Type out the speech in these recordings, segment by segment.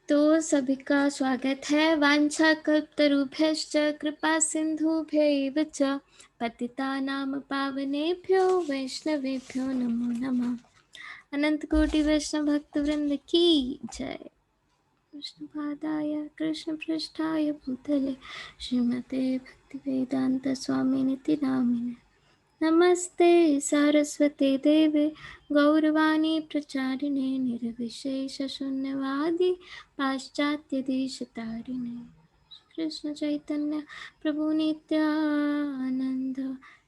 तो सभी का स्वागत है। वांछा कल्पतरुभ्यश्च कृपा सिंधुभ्यैव च पतितानां पावनेभ्यो वैष्णवेभ्यो नमो नमः। अनंत कोटि वैष्णव भक्त वृंद की जय। कृष्णपादाय कृष्ण पृष्ठाय भूतले श्रीमते भक्तिवेदांत स्वामिनिति नामिने नमस्ते सारस्वते देवे गौरवाणी प्रचारिणे निर्विशेष शून्यवादी पाश्चात्य देशतारिणे कृष्ण चैतन्य प्रभु नित्यानंद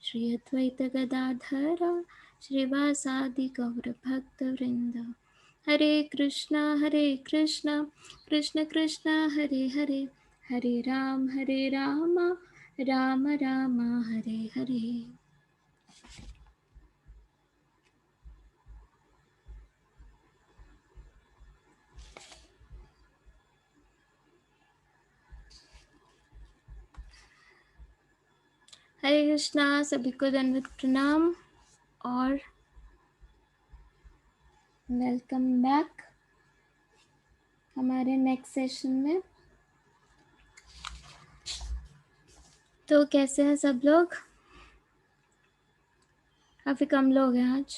श्री अद्वैत गदाधर श्रीवासादि गौर भक्त वृंद हरे कृष्णा कृष्ण कृष्ण हरे हरे हरे राम राम राम हरे हरे। हरे कृष्णा, सभी को दंडवत प्रणाम और वेलकम बैक हमारे नेक्स्ट सेशन में। तो कैसे हैं सब लोग? काफ़ी कम लोग हैं आज।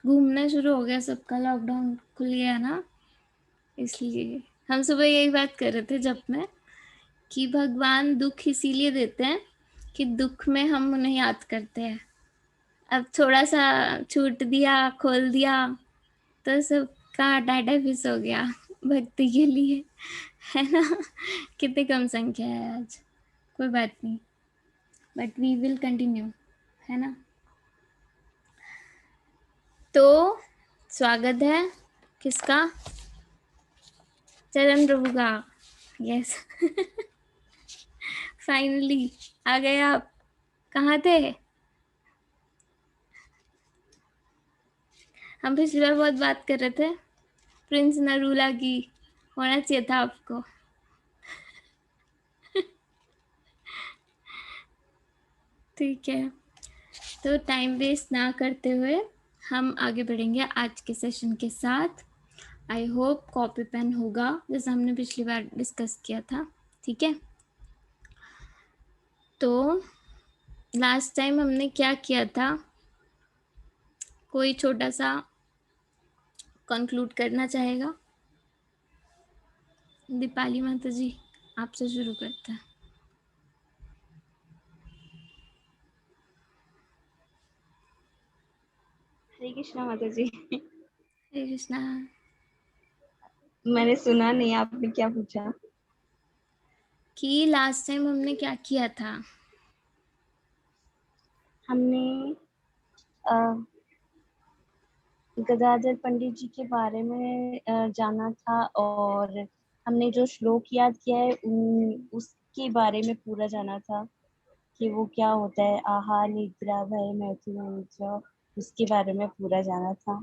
घूमना शुरू हो गया सबका, लॉकडाउन खुल गया ना, इसलिए हम सुबह यही बात कर रहे थे जब में कि भगवान दुख इसीलिए देते हैं कि दुख में हम उन्हें याद करते हैं। अब थोड़ा सा छूट दिया, खोल दिया तो सबका डाटा फिस हो गया भक्ति के लिए, है ना। कितनी कम संख्या है आज, कोई बात नहीं, बट वी विल कंटिन्यू, है ना। तो स्वागत है किसका? चरण प्रभु का। यस फाइनली आ गए आप। कहाँ थे? हम पिछली बार बहुत बात कर रहे थे प्रिंस नरूला की, होना चाहिए था आपको। ठीक है, तो टाइम वेस्ट ना करते हुए हम आगे बढ़ेंगे आज के सेशन के साथ। आई होप कॉपी पेन होगा जैसा हमने पिछली बार डिस्कस किया था, ठीक है। तो लास्ट टाइम हमने क्या किया था, कोई छोटा सा कंक्लूड करना चाहेगा? दीपाली माता जी, आपसे शुरू करते हैं। हरे कृष्णा माता जी। हरे कृष्णा। मैंने सुना नहीं, आपने क्या पूछा? कि लास्ट टाइम हमने क्या किया था? हमने गदाधर पंडित जी के बारे में जाना था, और हमने जो श्लोक याद किया है उसके बारे में पूरा जाना था कि वो क्या होता है, आहार निद्रा भय मैथुन, उसके बारे में पूरा जाना था।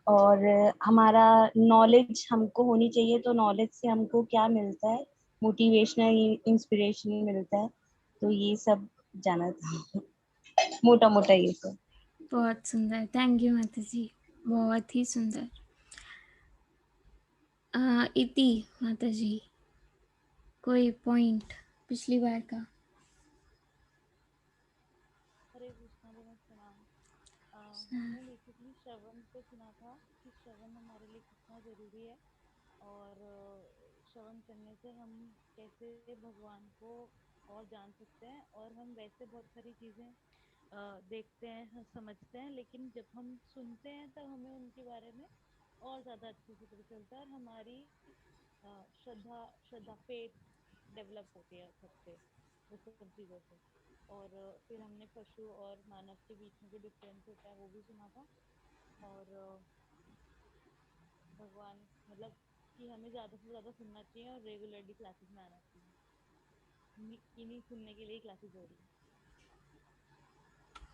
और हमारा नॉलेज हमको होनी चाहिए, तो नॉलेज से हमको क्या मिलता है, मोटिवेशनल इंस्पिरेशन मिलता है, तो ये सब जाना था मोटा मोटा ये सब। बहुत सुंदर, थैंक यू माता जी, बहुत ही सुंदर। इति माता जी, कोई पॉइंट पिछली बार का? हरे कृष्णा जी, प्रणाम। हमने बेसिकली श्रवण पे सुना था कि श्रवण हमारे लिए कितना जरूरी है, और श्रवण करने से हम कैसे भगवान को और जान सकते हैं, और हम वैसे बहुत सारी चीजें देखते हैं, समझते हैं, लेकिन जब हम सुनते हैं तब हमें उनके बारे में और ज्यादा अच्छे से पता चलता है, और हमारी श्रद्धा श्रद्धा फेथ डेवलप होती है सबसे, उस सब चीज़ों से। और फिर हमने पशु और मानव के बीच में जो डिफरेंस होता है वो भी सुना था, और भगवान मतलब कि हमें ज़्यादा से ज़्यादा सुनना चाहिए और रेगुलरली क्लासेस में आना चाहिए। इन्हीं सुनने के लिए क्लासेस हो रही है।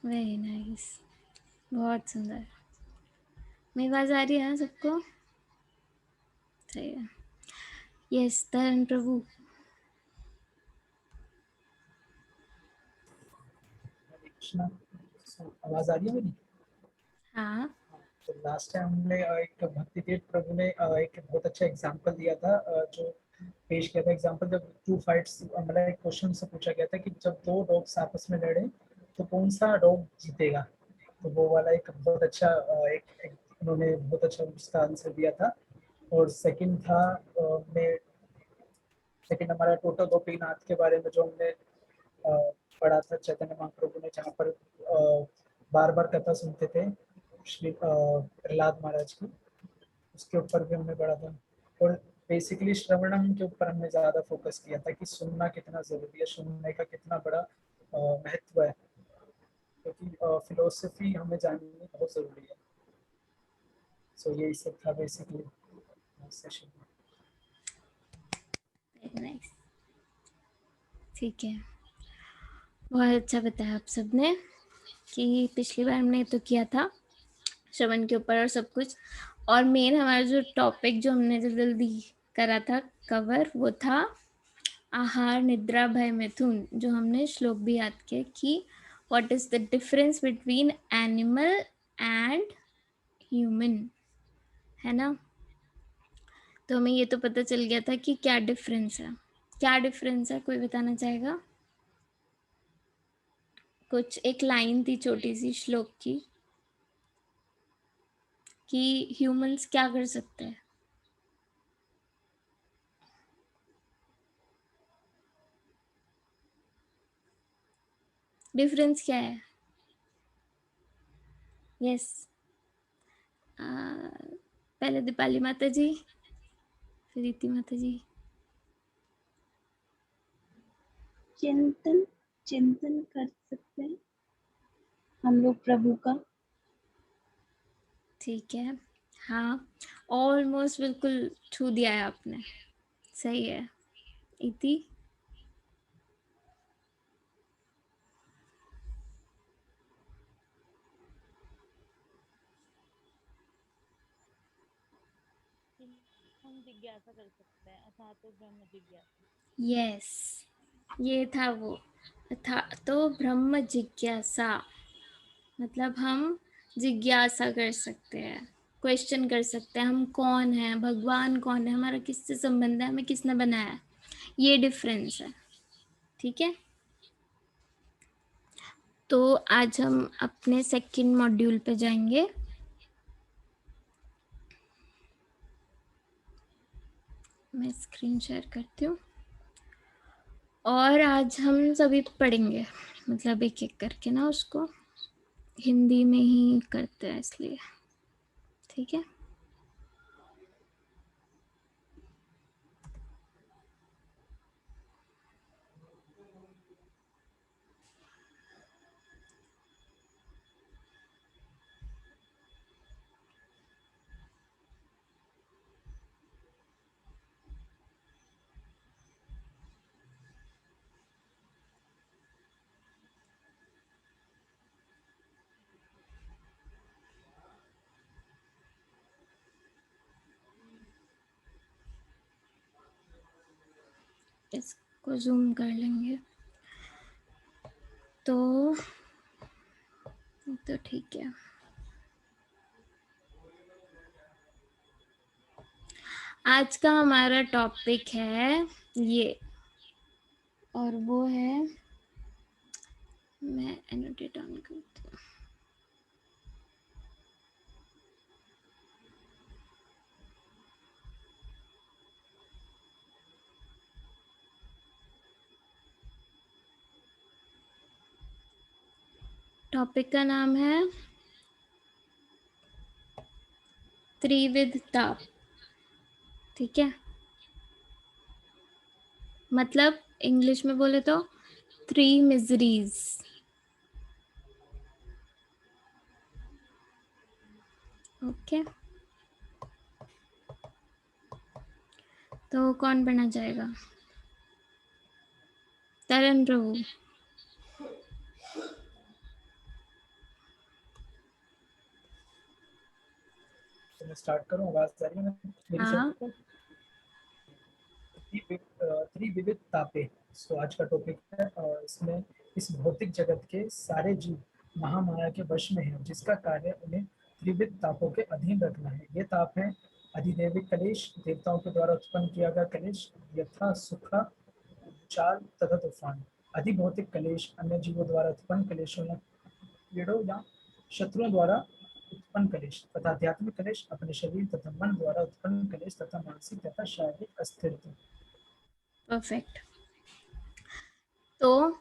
वेरी नाइस, बहुत सुंदर। मेरी आवाज आ रही है ना सबको? सही है। यस, तरण प्रभु। आवाज आ रही है मेरी? हाँ तो लास्ट टाइम हमने एक भक्ति तीर्थ प्रभु ने एक बहुत अच्छा एग्जांपल दिया था, जो पेश किया था एग्जांपल, जब टू फाइट्स, मतलब एक क्वेश्चन से पूछा गया था कि जब दो डॉग्स आपस में लड़े तो कौन सा डॉग जीतेगा। तो वो वाला एक बहुत अच्छा एक उन्होंने बहुत अच्छा उसका आंसर दिया था। और सेकंड था मैं सेकंड हमारा टोटल गोपीनाथ के बारे में जो हमने पढ़ा था चैतन्य महाप्रभु ने, जहाँ पर बार बार कथा सुनते थे श्री प्रहलाद महाराज की, उसके ऊपर भी हमने पढ़ा था। और बेसिकली श्रवणम के ऊपर हमने ज़्यादा फोकस किया था कि सुनना कितना ज़रूरी है, सुनने का कितना बड़ा महत्व है, क्योंकि फिलोसफी हमें जाननी बहुत ज़रूरी है। सो यही सब था बेसिकली सेशन में। नाइस, ठीक है, बहुत अच्छा बताया आप सबने कि पिछली बार हमने तो किया था श्रवण के ऊपर और सब कुछ, और मेन हमारा जो टॉपिक जो हमने जल्दी करा था कवर वो था आहार निद्रा भय मिथुन, जो हमने श्लोक भी याद किया कि what is the difference between animal and human, है ना। तो हमें ये तो पता चल गया था कि क्या डिफरेंस है। क्या डिफरेंस है, कोई बताना चाहेगा? कुछ एक लाइन थी छोटी सी श्लोक की कि ह्यूमंस क्या कर सकते हैं। डिफरेंस क्या है? यस, पहले दीपाली माता जी, फिर रीति माता जी। चिंतन चिंतन कर सकते हैं हम लोग प्रभु का। ठीक है, हाँ, ऑलमोस्ट बिल्कुल छू दिया है आपने, सही है। इति हम जिज्ञासा कर सकते हैं, अथा तो ब्रह्म जिज्ञासा। यस, ये था वो, था तो ब्रह्म जिज्ञासा, मतलब हम जिज्ञासा कर सकते हैं, क्वेश्चन कर सकते हैं हम कौन है, भगवान कौन है, हमारा किससे संबंध है, हमें किसने बनाया है, ये डिफरेंस है। ठीक है, तो आज हम अपने सेकंड मॉड्यूल पे जाएंगे। मैं स्क्रीन शेयर करती हूँ और आज हम सभी पढ़ेंगे, मतलब एक एक करके ना, उसको हिंदी में ही करते हैं इसलिए, ठीक है। इसको जूम कर लेंगे तो ठीक है। आज का हमारा टॉपिक है ये, और वो है, मैं एनोटेट ऑन करती हूँ। टॉपिक का नाम है त्रिविध ताप, ठीक है, मतलब इंग्लिश में बोले तो 3 मिजरीज। ओके, तो कौन पढ़ना चाहेगा? तरन प्रभु। तो मैं स्टार्ट करूँ, आवाज आ रही है मेरी हाँ, सबको? त्रिविध तापे, तो आज का टॉपिक है, इसमें इस भौतिक जगत के सारे जीव महामाया के वश में है, जिसका कार्य उन्हें त्रिविध तापों के अधीन रखना है। ये ताप है अधिदैविक कलेश, देवताओं के द्वारा उत्पन्न किया गया कलेश, यथा सुखा, चाल तथा तूफान। अधिभौतिक कलेश अन्य जीवों द्वारा उत्पन्न कलेशों या कीड़ों या शत्रुओं द्वारा उत्पन्न कलेश, तथा आध्यात्मिक कलेश अपने शरीर तथा मन द्वारा उत्पन्न कलेश तथा मानसिक तथा शारीरिक अस्थिरता। परफेक्ट। तो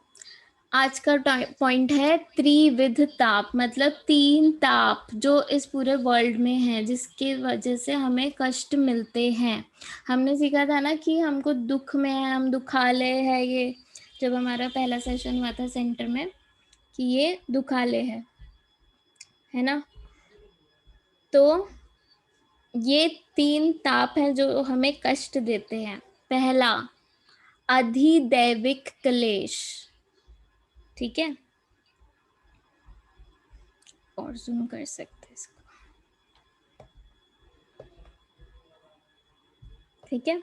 आज का पॉइंट है त्रिविध ताप, मतलब 3 ताप जो इस पूरे वर्ल्ड में है, जिसके वजह से हमें कष्ट मिलते हैं। हमने सीखा था ना कि हमको दुख में है, हम दुखालय है, ये जब हमारा पहला सेशन हुआ था सेंटर में कि ये दुखालय है ना। तो ये 3 ताप हैं जो हमें कष्ट देते हैं। पहला अधिदैविक क्लेश, ठीक है, और जूम कर सकते हैं इसको, ठीक है।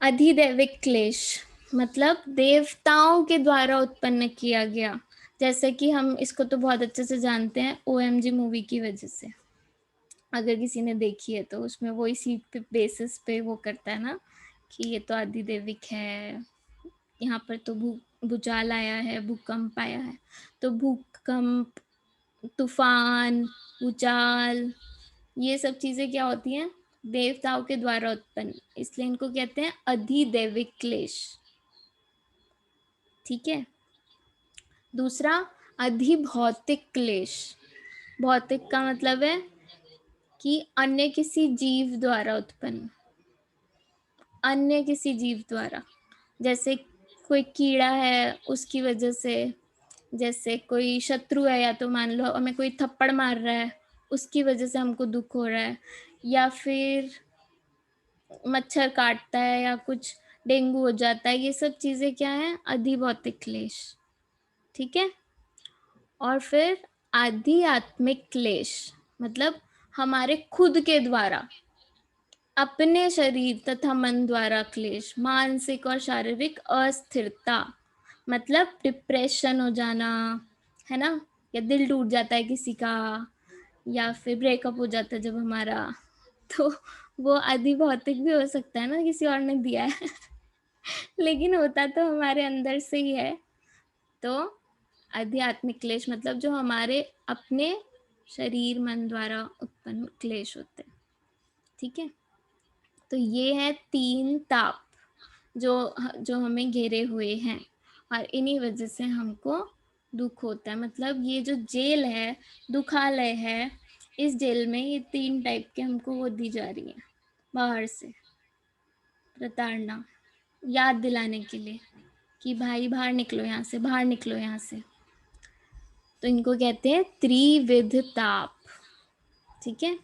अधिदैविक क्लेश मतलब देवताओं के द्वारा उत्पन्न किया गया, जैसे कि हम इसको तो बहुत अच्छे से जानते हैं OMG मूवी की वजह से, अगर किसी ने देखी है तो उसमें वो इसी बेसिस पे वो करता है ना कि ये तो अधिदैविक है, यहाँ पर तो भूचाल आया है, भूकंप आया है। तो भूकंप, तूफान, भूचाल, ये सब चीजें क्या होती हैं, देवताओं के द्वारा उत्पन्न, इसलिए इनको कहते हैं अधिदैविक क्लेश, ठीक है। दूसरा अधिभौतिक क्लेश, भौतिक का मतलब है कि अन्य किसी जीव द्वारा उत्पन्न, अन्य किसी जीव द्वारा, जैसे कोई कीड़ा है उसकी वजह से, जैसे कोई शत्रु है, या तो मान लो हमें कोई थप्पड़ मार रहा है उसकी वजह से हमको दुख हो रहा है, या फिर मच्छर काटता है या कुछ डेंगू हो जाता है, ये सब चीजें क्या है, अधिभौतिक क्लेश, ठीक है। और फिर आध्यात्मिक क्लेश मतलब हमारे खुद के द्वारा, अपने शरीर तथा मन द्वारा क्लेश, मानसिक और शारीरिक अस्थिरता, मतलब डिप्रेशन हो जाना, है ना, या दिल टूट जाता है किसी का, या फिर ब्रेकअप हो जाता है जब हमारा, तो वो अधिभौतिक भी हो सकता है ना, किसी और ने दिया है लेकिन होता तो हमारे अंदर से ही है। तो आध्यात्मिक क्लेश मतलब जो हमारे अपने शरीर मन द्वारा उत्पन्न क्लेश होते हैं, ठीक है। तो ये है 3 ताप जो जो हमें घेरे हुए हैं, और इन्हीं वजह से हमको दुख होता है। मतलब ये जो जेल है, दुखालय है, इस जेल में ये 3 टाइप के हमको वो दी जा रही है बाहर से, प्रताड़ना, याद दिलाने के लिए कि भाई बाहर निकलो यहाँ से, बाहर निकलो यहाँ से। तो इनको कहते हैं त्रिविध ताप, ठीक है।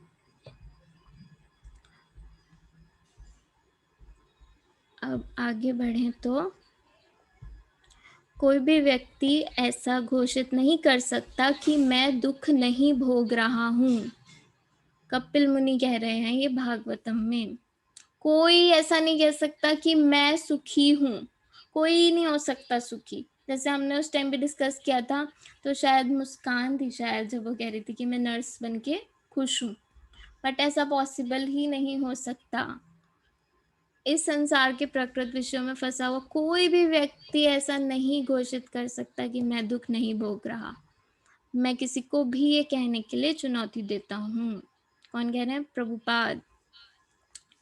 अब आगे बढ़ें तो कोई भी व्यक्ति ऐसा घोषित नहीं कर सकता कि मैं दुख नहीं भोग रहा हूँ, कपिल मुनि कह रहे हैं ये भागवतम में। कोई ऐसा नहीं कह सकता कि मैं सुखी हूँ, कोई नहीं हो सकता सुखी। जैसे हमने उस टाइम पे डिस्कस किया था, तो शायद मुस्कान थी शायद, जब वो कह रही थी कि मैं नर्स बन के खुश हूँ, बट ऐसा पॉसिबल ही नहीं हो सकता। इस संसार के प्रकृत विषयों में फंसा हुआ कोई भी व्यक्ति ऐसा नहीं घोषित कर सकता कि मैं दुख नहीं भोग रहा। मैं किसी को भी ये कहने के लिए चुनौती देता हूँ। कौन कह रहे हैं? प्रभुपाद।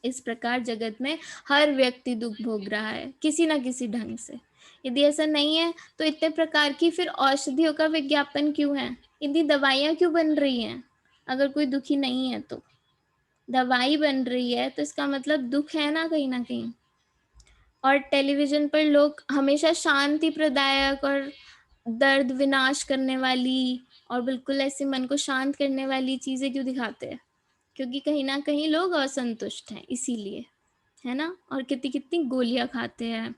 इस प्रकार जगत में हर व्यक्ति दुख भोग रहा है किसी ना किसी ढंग से। यदि ऐसा नहीं है तो इतने प्रकार की फिर औषधियों का विज्ञापन क्यों है, इतनी दवाइयाँ क्यों बन रही हैं? अगर कोई दुखी नहीं है तो दवाई बन रही है, तो इसका मतलब दुख है ना कहीं। और टेलीविजन पर लोग हमेशा शांति प्रदायक और दर्द विनाश करने वाली और बिल्कुल ऐसे मन को शांत करने वाली चीजें क्यों दिखाते हैं? क्योंकि कहीं ना कहीं लोग असंतुष्ट हैं, इसीलिए, है ना। और कितनी कितनी गोलियां खाते हैं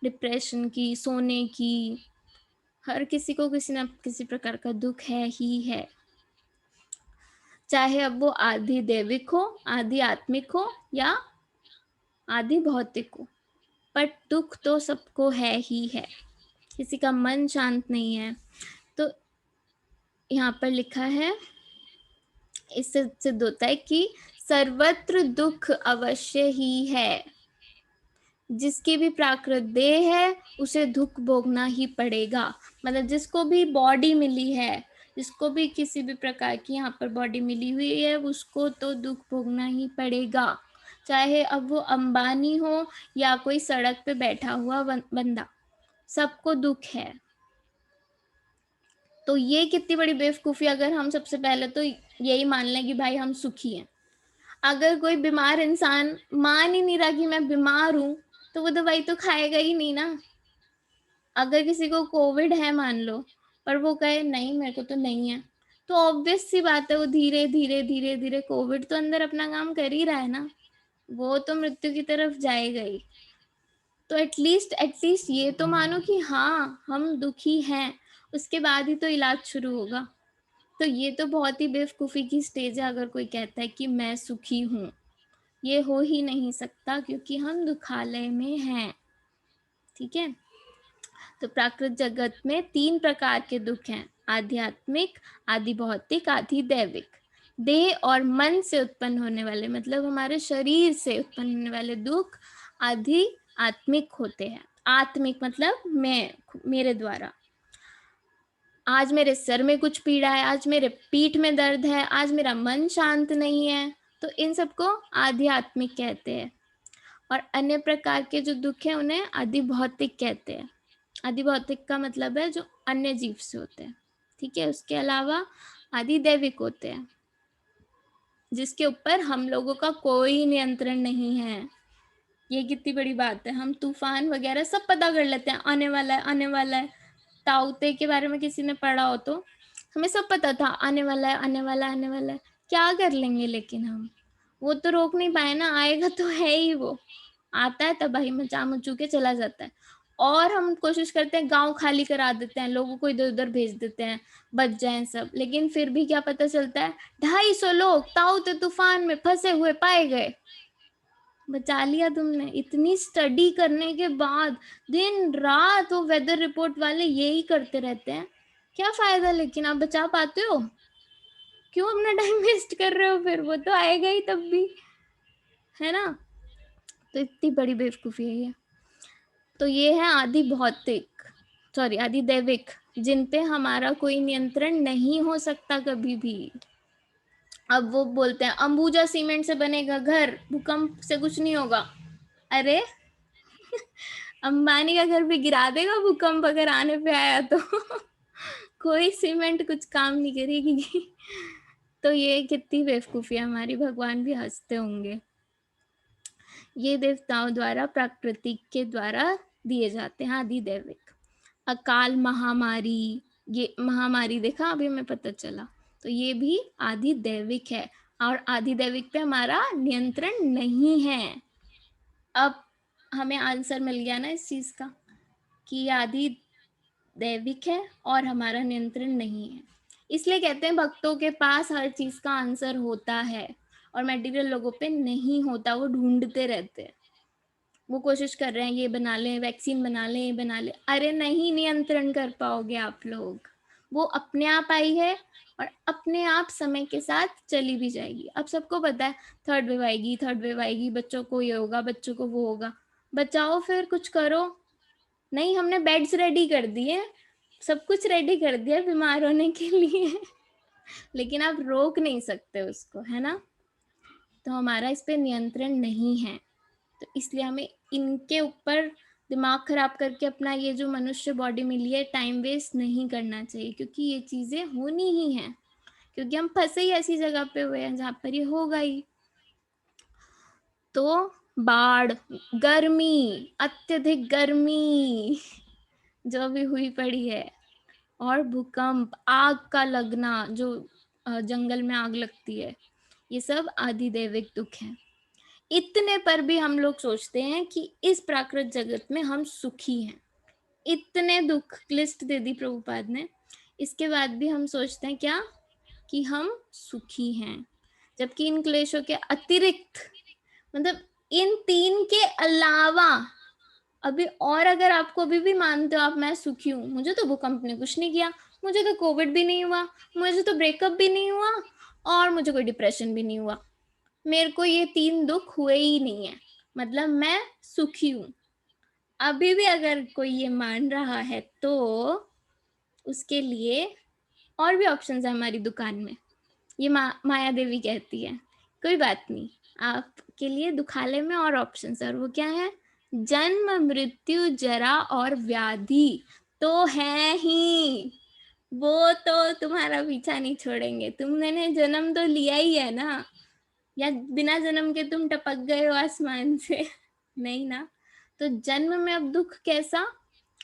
डिप्रेशन की, सोने की। हर किसी को किसी ना किसी प्रकार का दुख है ही है, चाहे अब वो आधि दैविक हो, आधि आत्मिक हो या आधि भौतिक हो, पर दुख तो सबको है ही है। किसी का मन शांत नहीं है। तो यहाँ पर लिखा है इससे सिद्ध होता है कि सर्वत्र दुख अवश्य ही है। जिसकी भी प्राकृत देह है उसे दुख भोगना ही पड़ेगा। मतलब जिसको भी बॉडी मिली है, जिसको भी किसी भी प्रकार की यहाँ पर बॉडी मिली हुई है, उसको तो दुख भोगना ही पड़ेगा, चाहे अब वो अंबानी हो या कोई सड़क पे बैठा हुआ बंदा, सबको दुख है। तो ये कितनी बड़ी बेवकूफ़ी, अगर हम सबसे पहले तो यही मान लें कि भाई हम सुखी हैं। अगर कोई बीमार इंसान मान ही नहीं रहा कि मैं बीमार हूं, तो वो दवाई तो खाएगा ही नहीं ना। अगर किसी को कोविड है मान लो, पर वो कहे नहीं मेरे को तो नहीं है, तो ऑब्वियस सी बात है वो धीरे धीरे धीरे धीरे कोविड तो अंदर अपना काम कर ही रहा है ना, वो तो मृत्यु की तरफ जाएगा ही। तो एटलीस्ट ये तो मानो कि हाँ हम दुखी हैं, उसके बाद ही तो इलाज शुरू होगा। तो ये तो बहुत ही बेवकूफ़ी की स्टेज है अगर कोई कहता है कि मैं सुखी हूँ। ये हो ही नहीं सकता क्योंकि हम दुखालय में हैं। ठीक है। तो प्राकृत जगत में 3 प्रकार के दुख हैं, आध्यात्मिक, आदि भौतिक, आदि दैविक। देह और मन से उत्पन्न होने वाले, मतलब हमारे शरीर से उत्पन्न होने वाले दुख आदि आत्मिक होते हैं। आत्मिक मतलब मैं, मेरे द्वारा। आज मेरे सर में कुछ पीड़ा है, आज मेरे पीठ में दर्द है, आज मेरा मन शांत नहीं है, तो इन सबको आध्यात्मिक कहते हैं। और अन्य प्रकार के जो दुख है उन्हें अधिभौतिक कहते हैं। अधिभौतिक का मतलब है जो अन्य जीव से होते हैं। ठीक है। उसके अलावा अधिदैविक होते हैं, जिसके ऊपर हम लोगों का कोई नियंत्रण नहीं है। ये कितनी बड़ी बात है। हम तूफान वगैरह सब पता कर लेते हैं, आने वाला है आने वाला है। ताउते के बारे में किसी ने पढ़ा हो तो हमें सब पता था, आने वाला है आने वाला है आने वाला है। क्या कर लेंगे लेकिन हम, वो तो रोक नहीं पाए ना, आएगा तो है ही, वो आता है तबाही मचा मचू के चला जाता है। और हम कोशिश करते हैं गांव खाली करा देते हैं, लोगों को इधर उधर भेज देते हैं बच जाएं सब, लेकिन फिर भी क्या पता चलता है 250 लोग ताउते तूफान में फंसे हुए पाए गए। बचा लिया तुमने। इतनी स्टडी करने के बाद दिन रात वो वेदर रिपोर्ट वाले यही करते रहते हैं, क्या फायदा? लेकिन आप बचा पाते हो? क्यों अपना टाइम वेस्ट कर रहे हो? फिर वो तो आएगा ही तब भी, है ना। तो इतनी बड़ी बेवकूफ़ी है ये। तो ये है आदि भौतिक, सॉरी आदि दैविक, जिन पे हमारा कोई नियंत्रण नहीं हो सकता कभी भी। अब वो बोलते हैं अंबुजा सीमेंट से बनेगा घर, भूकंप से कुछ नहीं होगा। अरे अंबानी का घर भी गिरा देगा भूकंप अगर आने पे आया तो कोई सीमेंट कुछ काम नहीं करेगी। तो ये कितनी बेवकूफ़ी है हमारी, भगवान भी हंसते होंगे। ये देवताओं द्वारा प्रकृति के द्वारा दिए जाते हैं आदि दैविक। अकाल महामारी, ये महामारी देखा अभी हमें पता चला, तो ये भी आदि दैविक है और आदि दैविक पे हमारा नियंत्रण नहीं है। अब हमें आंसर मिल गया ना इस चीज का कि आदि दैविक है और हमारा नियंत्रण नहीं है। इसलिए कहते हैं भक्तों के पास हर चीज का आंसर होता है और मेटीरियल लोगों पे नहीं होता, वो ढूंढते रहते हैं। वो कोशिश कर रहे हैं ये बना लें, वैक्सीन बना लें, ये बना लें। अरे नहीं नियंत्रण कर पाओगे आप लोग, वो अपने आप आई है और अपने आप समय के साथ चली भी जाएगी। अब सबको पता है थर्ड वेव आएगी, थर्ड वेव आएगी, बच्चों को ये होगा, बच्चों को वो होगा। बचाओ फिर, कुछ करो। नहीं, हमने बेड्स रेडी कर दिए, सब कुछ रेडी कर दिया बीमार होने के लिए लेकिन आप रोक नहीं सकते उसको, है ना। तो हमारा इस पे नियंत्रण नहीं है, तो इसलिए हमें इनके ऊपर दिमाग खराब करके अपना ये जो मनुष्य बॉडी मिली है टाइम वेस्ट नहीं करना चाहिए, क्योंकि ये चीज़ें होनी ही हैं, क्योंकि हम फंसे ही ऐसी जगह पे हुए हैं जहाँ पर ये होगा ही। तो बाढ़, गर्मी, अत्यधिक गर्मी जो भी हुई पड़ी है, और भूकंप, आग का लगना, जो जंगल में आग लगती है, ये सब आदिदैविक दुख हैं। इतने पर भी हम लोग सोचते हैं कि इस प्राकृत जगत में हम सुखी हैं। इतने दुख लिस्ट दे दी प्रभुपाद ने, इसके बाद भी हम सोचते हैं क्या कि हम सुखी हैं, जबकि इन क्लेशों के अतिरिक्त, मतलब इन 3 के अलावा अभी और अगर आपको अभी भी मानते हो आप मैं सुखी हूँ, मुझे तो भूकंप ने कुछ नहीं किया, मुझे तो कोविड भी नहीं हुआ, मुझे तो ब्रेकअप भी नहीं हुआ, और मुझे कोई डिप्रेशन भी नहीं हुआ, मेरे को ये 3 दुख हुए ही नहीं है, मतलब मैं सुखी हूँ। अभी भी अगर कोई ये मान रहा है तो उसके लिए और भी ऑप्शंस है हमारी दुकान में। ये माया देवी कहती है कोई बात नहीं, आपके लिए दुखालय में और ऑप्शंस है, और वो क्या है? जन्म मृत्यु जरा और व्याधि तो है ही, वो तो तुम्हारा पीछा नहीं छोड़ेंगे। तुमने जन्म तो लिया ही है ना, या बिना जन्म के तुम टपक गए हो आसमान से? नहीं ना। तो जन्म में अब दुख कैसा,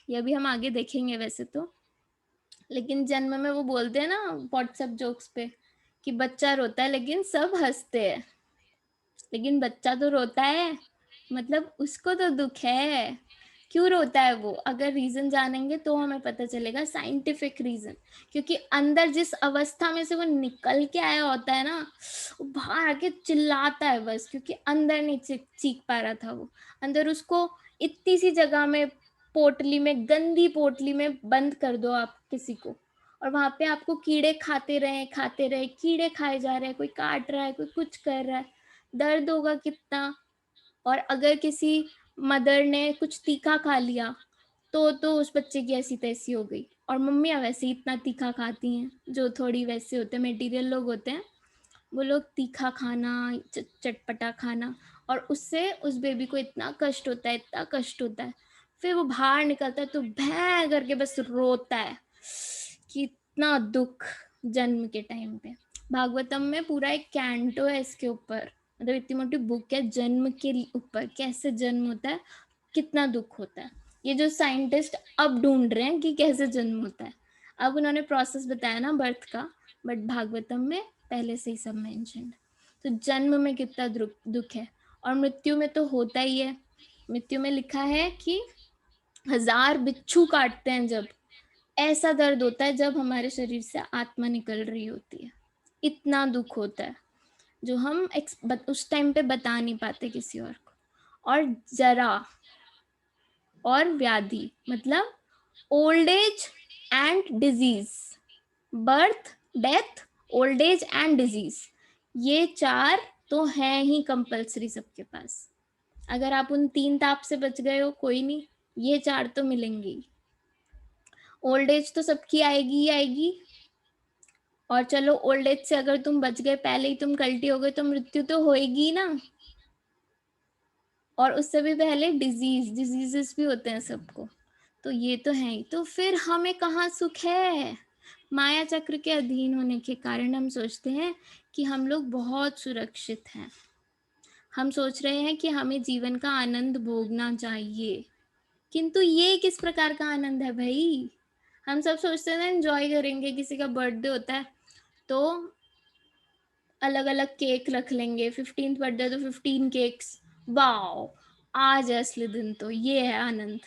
ये भी हम आगे देखेंगे वैसे तो। लेकिन जन्म में वो बोलते हैं ना व्हाट्सएप जोक्स पे कि बच्चा रोता है लेकिन सब हंसते हैं, लेकिन बच्चा तो रोता है, मतलब उसको तो दुख है। क्यों रोता है वो? अगर रीजन जानेंगे तो हमें पता चलेगा, साइंटिफिक रीजन। क्योंकि अंदर जिस अवस्था में से वो निकल के आया होता है ना, वो बाहर आके चिल्लाता है बस, क्योंकि अंदर नहीं चीख पा रहा था वो। अंदर उसको इतनी सी जगह में, पोटली में, गंदी पोटली में बंद कर दो आप किसी को, और वहां पे आपको कीड़े खाते रहे, कीड़े खाए जा रहे हैं, कोई काट रहा है, कोई कुछ कर रहा है, दर्द होगा कितना। और अगर किसी मदर ने कुछ तीखा खा लिया तो उस बच्चे की ऐसी तैसी हो गई। और मम्मियाँ वैसे ही इतना तीखा खाती हैं, जो थोड़ी वैसे होते हैं, मटेरियल लोग होते हैं, वो लोग तीखा खाना, चटपटा खाना, और उससे उस बेबी को इतना कष्ट होता है, इतना कष्ट होता है। फिर वो बाहर निकलता है तो भैं करके बस रोता है कि इतना दुख जन्म के टाइम पे। भागवतम में पूरा एक कैंटो है इसके ऊपर, मतलब इतनी मोटी बुक है जन्म के ऊपर, कैसे जन्म होता है, कितना दुख होता है। ये जो साइंटिस्ट अब ढूंढ रहे हैं कि कैसे जन्म होता है, अब उन्होंने प्रोसेस बताया ना बर्थ का, बट भागवतम में पहले से ही सब मेंशन। तो जन्म में कितना दुख है, और मृत्यु में तो होता ही है। मृत्यु में लिखा है कि 1000 बिच्छू काटते हैं जब, ऐसा दर्द होता है जब हमारे शरीर से आत्मा निकल रही होती है, इतना दुख होता है जो हम उस टाइम पे बता नहीं पाते किसी और को। और जरा और व्याधि मतलब old age and disease, birth, death, old age and disease, ये 4 तो हैं ही कंपलसरी सबके पास। अगर आप उन 3 ताप से बच गए हो कोई नहीं, ये 4 तो मिलेंगे। ओल्ड एज तो सबकी आएगी ही आएगी, और चलो ओल्ड एज से अगर तुम बच गए, पहले ही तुम कल्टी हो गए, तो मृत्यु तो होएगी ना। और उससे भी पहले डिजीजेस भी होते हैं सबको, तो ये तो है ही। तो फिर हमें कहाँ सुख है? माया चक्र के अधीन होने के कारण हम सोचते हैं कि हम लोग बहुत सुरक्षित हैं, हम सोच रहे हैं कि हमें जीवन का आनंद भोगना चाहिए। किंतु ये किस प्रकार का आनंद है भाई? हम सब सोचते हैं एंजॉय करेंगे, किसी का बर्थडे होता है तो अलग अलग केक रख लेंगे, 15th बर्थडे तो 15 केक्स, वाओ आज है असली दिन, तो ये है आनंद।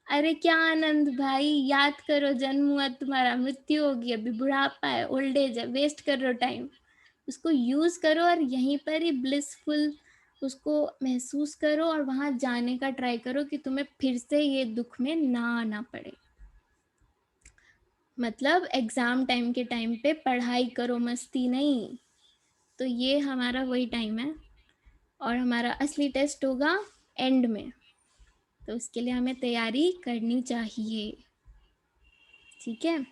अरे क्या आनंद भाई, याद करो जन्म हुआ तुम्हारा, मृत्यु होगी, अभी बुढ़ापा है, ओल्ड एज है, वेस्ट कर रहे हो टाइम, उसको यूज करो और यहीं पर ही ब्लिसफुल उसको महसूस करो, और वहां जाने का ट्राई करो कि तुम्हें फिर से ये दुख में ना आना पड़े। मतलब एग्जाम टाइम के टाइम पे पढ़ाई करो, मस्ती नहीं। तो ये हमारा वही टाइम है, और हमारा असली टेस्ट होगा एंड में, तो उसके लिए हमें तैयारी करनी चाहिए। ठीक है,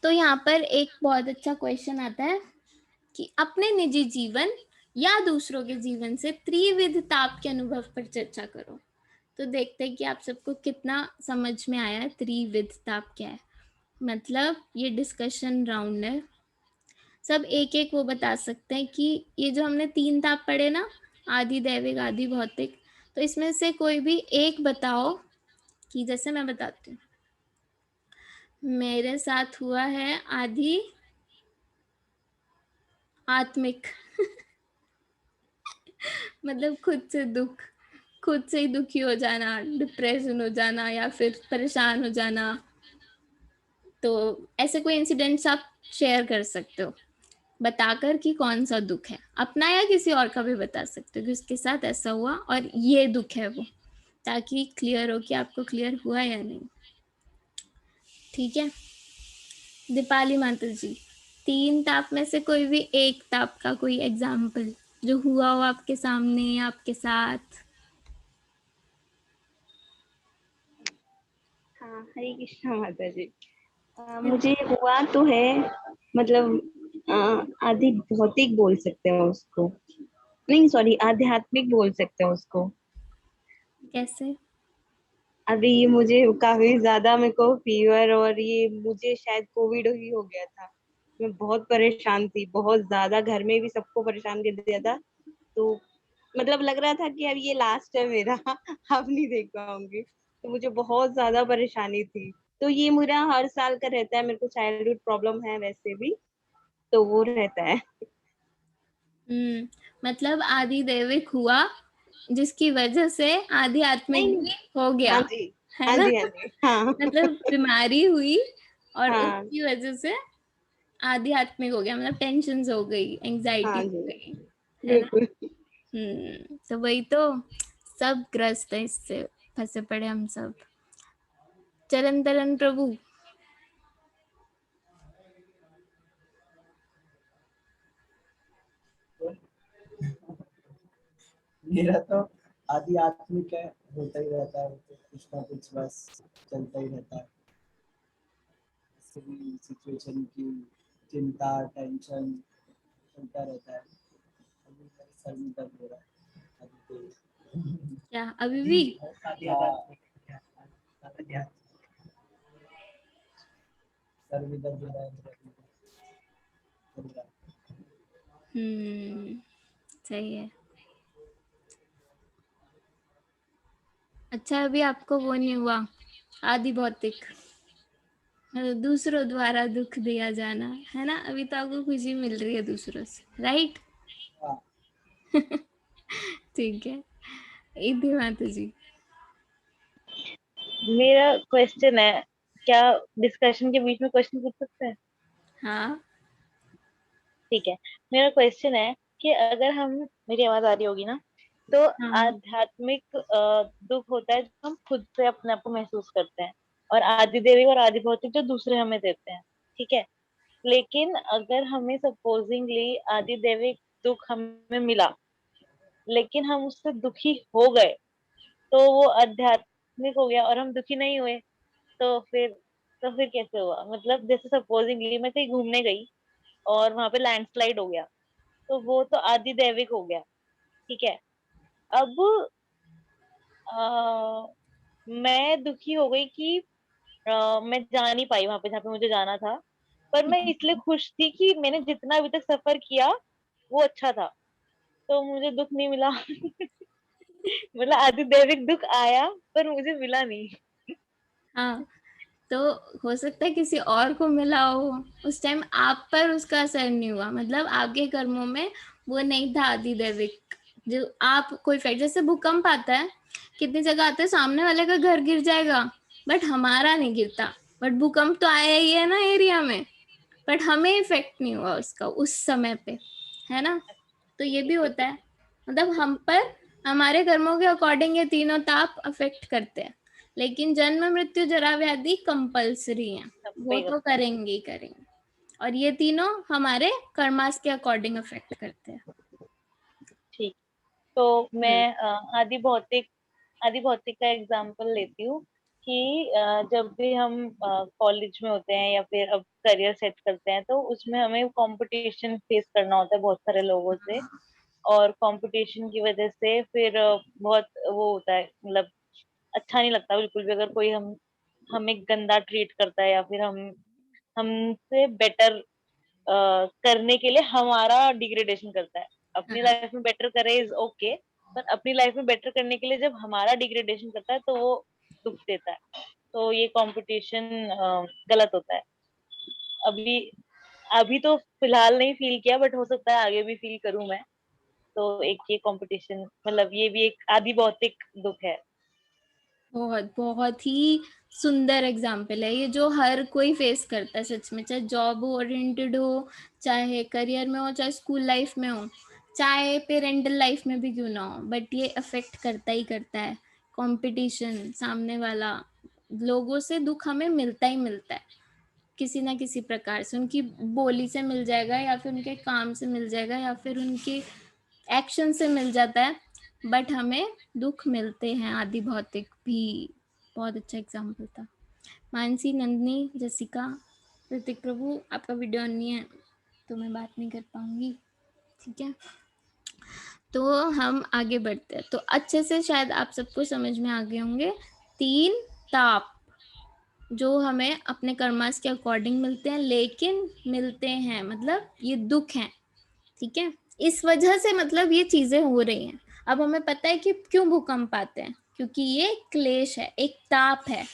तो यहाँ पर एक बहुत अच्छा क्वेश्चन आता है कि अपने निजी जीवन या दूसरों के जीवन से त्रिविध ताप के अनुभव पर चर्चा करो। तो देखते हैं कि आप सबको कितना समझ में आया है त्रिविध ताप क्या है। मतलब ये डिस्कशन राउंड है, सब एक एक वो बता सकते हैं कि ये जो हमने 3 ताप पढ़े ना, आदि दैविक आदि भौतिक, तो इसमें से कोई भी एक बताओ। कि जैसे मैं बताती हूँ, मेरे साथ हुआ है आदि आत्मिक मतलब खुद से दुख, खुद से ही दुखी हो जाना, डिप्रेशन हो जाना, या फिर परेशान हो जाना। तो ऐसे कोई इंसिडेंट्स आप शेयर कर सकते हो बताकर कि कौन सा दुख है, अपना या किसी और का भी बता सकते हो कि उसके साथ ऐसा हुआ और ये दुख है वो, ताकि क्लियर हो कि आपको क्लियर हुआ या नहीं। ठीक है, दीपाली माता जी 3 ताप में से कोई भी एक ताप का कोई एग्जाम्पल जो हुआ हो आपके सामने, आपके साथ। हाँ, हरे कृष्णा माता जी। मुझे हुआ तो है, मतलब आदि भौतिक बोल सकते हैं उसको, नहीं सॉरी, आध्यात्मिक बोल सकते हैं उसको। कैसे? अभी ये मुझे काफी ज्यादा, मेरे को फीवर, और ये मुझे शायद कोविड ही हो गया था। मैं बहुत परेशान थी, बहुत ज्यादा, घर में भी सबको परेशान कर दिया था। तो मतलब लग रहा था कि अब ये लास्ट है मेरा, अब नहीं देख पाऊंगी। तो मुझे बहुत ज्यादा परेशानी थी। तो ये मेरा हर साल का रहता है, मेरे को चाइल्डहुड प्रॉब्लम है वैसे भी, तो वो रहता है। मतलब आदि दैविक हुआ जिसकी वजह से आध्यात्मिक नहीं। भी हो गया, हाँ जी। है हाँ ना? जी। हाँ जी। हाँ। मतलब बीमारी हुई और हाँ। उसकी वजह से आध्यात्मिक हो गया, मतलब टेंशन हो गई, एंजाइटी हाँ हो जी। गई, है ना? बिल्कुल। तो वही तो, सब ग्रस्त है इससे, फंसे पड़े हम सब। चरण तरण प्रभु। मेरा तो आध्यात्मिक है, होता ही रहता है, तो कुछ ना कुछ बस चलता ही रहता है। किसी भी सिचुएशन की चिंता, टेंशन चलता रहता है। अभी मेरे सर में दर्द हो रहा है अभी तो। क्या अभी भी? आध्यात्मिक सर में दर्द हो रहा है मेरा अभी तो, चल रहा है। सही है। अच्छा, अभी आपको वो नहीं हुआ आदि भौतिक, मतलब दूसरों द्वारा दुख दिया जाना, है ना? अभी तो आपको खुशी मिल रही है दूसरों से, राइट? हाँ, ठीक है। इति माता जी। मेरा क्वेश्चन है, क्या डिस्कशन के बीच में क्वेश्चन पूछ सकते हैं? हाँ। ठीक है। मेरा क्वेश्चन है कि अगर हम, मेरी आवाज आ रही होगी ना? तो हाँ। आध्यात्मिक दुख होता है जो हम खुद से अपने आप को महसूस करते हैं, और आदि देविक और आदि भौतिक जो दूसरे हमें देते हैं। ठीक है। लेकिन अगर हमें सपोजिंगली आदि देविक दुख हमें मिला, लेकिन हम उससे दुखी हो गए, तो वो आध्यात्मिक हो गया और हम दुखी नहीं हुए। तो फिर तो फिर कैसे हुआ? मतलब जैसे सपोजिंगली मैं कहीं घूमने गई और वहां पे लैंडस्लाइड हो गया, तो वो तो आदि दैविक हो गया। ठीक है। अब आ, मैं दुखी हो गई कि मैं जा नहीं पाई वहां पे जहाँ पे मुझे जाना था, पर मैं इसलिए खुश थी कि मैंने जितना अभी तक सफर किया वो अच्छा था, तो मुझे दुख नहीं मिला। मतलब आदि दैविक दुख आया पर मुझे मिला नहीं। हाँ, तो हो सकता है किसी और को मिला हो, उस टाइम आप पर उसका असर नहीं हुआ, मतलब आपके कर्मों में वो नहीं था आदि दैविक। जो आप कोई फैक्ट, जैसे भूकंप आता है, कितनी जगह आता है सामने वाले का घर गिर जाएगा बट हमारा नहीं गिरता, बट भूकंप तो आया ही है ना एरिया में, बट हमें इफेक्ट नहीं हुआ उसका उस समय पे, है ना? तो ये भी होता है, मतलब हम पर हमारे कर्मों के अकॉर्डिंग ये तीनों ताप अफेक्ट करते हैं, लेकिन जन्म मृत्यु जरा व्याधि कंपल्सरी है, सब वो पे तो करता है। करेंगे ही करेंगे, और ये तीनों हमारे कर्मास के अकॉर्डिंग अफेक्ट करते हैं। ठीक। तो हम्म। मैं आदि भौतिक का एग्जांपल लेती हूँ कि जब भी हम कॉलेज में होते हैं या फिर अब करियर सेट करते हैं, तो उसमें हमें कंपटीशन फेस करना होता है बहुत सारे लोगों से, और कंपटीशन की वजह से फिर बहुत वो होता है, मतलब अच्छा नहीं लगता बिल्कुल भी अगर कोई हमें गंदा ट्रीट करता है, या फिर हमसे बेटर करने के लिए हमारा डिग्रेडेशन करता है। अपनी हाँ। लाइफ में बेटर करे इज ओके, पर अपनी लाइफ में बेटर करने के लिए जब हमारा डिग्रेडेशन करता है तो वो दुख देता है। तो ये कंपटीशन गलत होता है। अभी अभी तो फिलहाल नहीं फील किया, बट हो सकता है आगे भी फील करूं मैं। तो एक ये कंपटीशन, मतलब ये भी एक आदि भौतिक दुख है। बहुत बहुत ही सुंदर एग्जाम्पल है ये, जो हर कोई फेस करता है सच में, चाहे जॉब ओरिएंटेड हो, चाहे करियर में हो, चाहे स्कूल लाइफ में हो, चाहे पेरेंटल लाइफ में भी क्यों ना हो, बट ये अफेक्ट करता ही करता है। कंपटीशन, सामने वाला, लोगों से दुख हमें मिलता ही मिलता है, किसी ना किसी प्रकार से, उनकी बोली से मिल जाएगा या फिर उनके काम से मिल जाएगा या फिर उनके एक्शन से मिल जाता है, बट हमें दुख मिलते हैं। आदि भौतिक भी बहुत अच्छा एग्जाम्पल था। मानसी, नंदिनी, जसिका, ऋतिक प्रभु, आपका वीडियो ऑन नहीं है तो मैं बात नहीं कर पाऊंगी, ठीक है। तो हम आगे बढ़ते हैं। तो अच्छे से शायद आप सबको समझ में आ गए होंगे। 3 ताप जो हमें अपने कर्मास के अकॉर्डिंग मिलते हैं, लेकिन मिलते हैं मतलब ये दुख हैं, ठीक है। इस वजह से मतलब ये चीजें हो रही हैं। अब हमें पता है कि क्यों भूकंप आते हैं, क्योंकि ये क्लेश है, एक ताप है।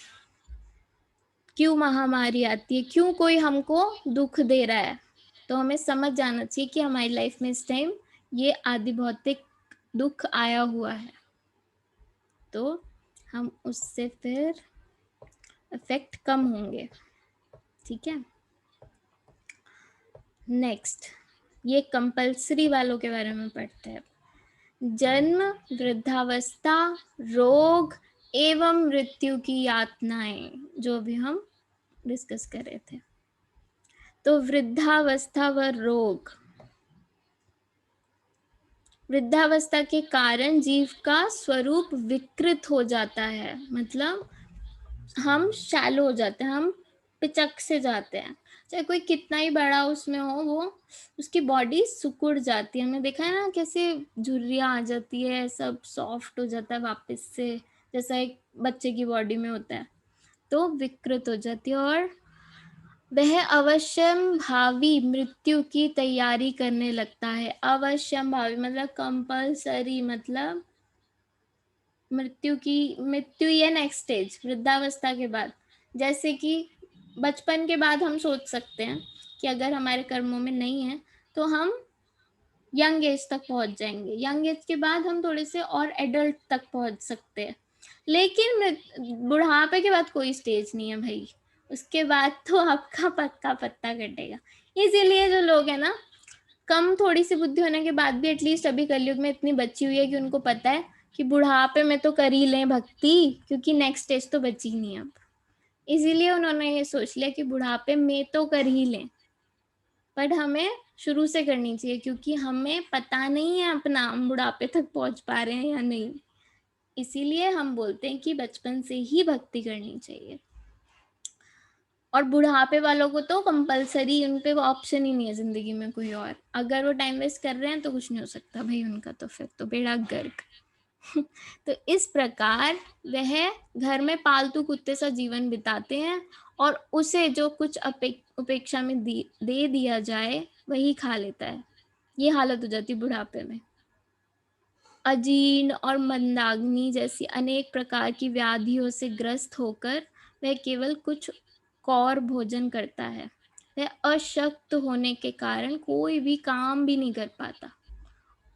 क्यों महामारी आती है, क्यों कोई हमको दुख दे रहा है, तो हमें समझ जाना चाहिए कि हमारी लाइफ में इस टाइम ये आदि भौतिक दुख आया हुआ है, तो हम उससे फिर इफेक्ट कम होंगे, ठीक है। नेक्स्ट, ये कंपल्सरी वालों के बारे में पढ़ते हैं। जन्म, वृद्धावस्था, रोग एवं मृत्यु की यातनाएं, जो भी हम डिस्कस कर रहे थे। तो वृद्धावस्था व रोग, वृद्धावस्था के कारण जीव का स्वरूप विकृत हो जाता है, मतलब हम शैलो हो जाते हैं, हम पिचक से जाते हैं। चाहे कोई कितना ही बड़ा उसमें हो, वो उसकी बॉडी सिकुड़ जाती है। हमने देखा है ना कैसे झुर्रियाँ आ जाती है, सब सॉफ्ट हो जाता है वापस से, जैसा एक बच्चे की बॉडी में होता है, तो विकृत हो जाती है। और वह अवश्यम भावी मृत्यु की तैयारी करने लगता है। अवश्यम भावी मतलब कंपल्सरी, मतलब मृत्यु ये नेक्स्ट स्टेज, वृद्धावस्था के बाद। जैसे कि बचपन के बाद हम सोच सकते हैं कि अगर हमारे कर्मों में नहीं है तो हम यंग एज तक पहुंच जाएंगे, यंग एज के बाद हम थोड़े से और एडल्ट तक पहुंच सकते हैं। लेकिन बुढ़ापे के बाद कोई स्टेज नहीं है भाई, उसके बाद तो आपका पक्का पत्ता कटेगा। इसीलिए जो लोग हैं ना, कम थोड़ी सी बुद्धि होने के बाद भी एटलीस्ट अभी कलयुग में इतनी बची हुई है कि उनको पता है कि बुढ़ापे में तो कर ही लें भक्ति, क्योंकि नेक्स्ट स्टेज तो बची ही नहीं अब। इसीलिए उन्होंने ये सोच लिया कि बुढ़ापे में तो कर ही लें, बट हमें शुरू से करनी चाहिए, क्योंकि हमें पता नहीं है अपना हम बुढ़ापे तक पहुंच पा रहे हैं या नहीं। इसीलिए हम बोलते हैं कि बचपन से ही भक्ति करनी चाहिए। और बुढ़ापे वालों को तो कंपलसरी, उन पे ऑप्शन ही नहीं है जिंदगी में कोई और। अगर वो टाइम वेस्ट कर रहे हैं तो कुछ नहीं हो सकता भाई उनका, तो फिर तो बेड़ा गर्क। तो इस प्रकार वह घर में पालतू कुत्ते सा जीवन बिताते हैं और उसे जो कुछ उपेक्षा में दे दिया जाए वही खा लेता है। ये हालत हो जाती है बुढ़ापे में। अजीर्ण और मंदाग्नि जैसी अनेक प्रकार की व्याधियों से ग्रस्त होकर वह केवल कुछ कौर भोजन करता है। वह अशक्त होने के कारण कोई भी काम भी नहीं कर पाता।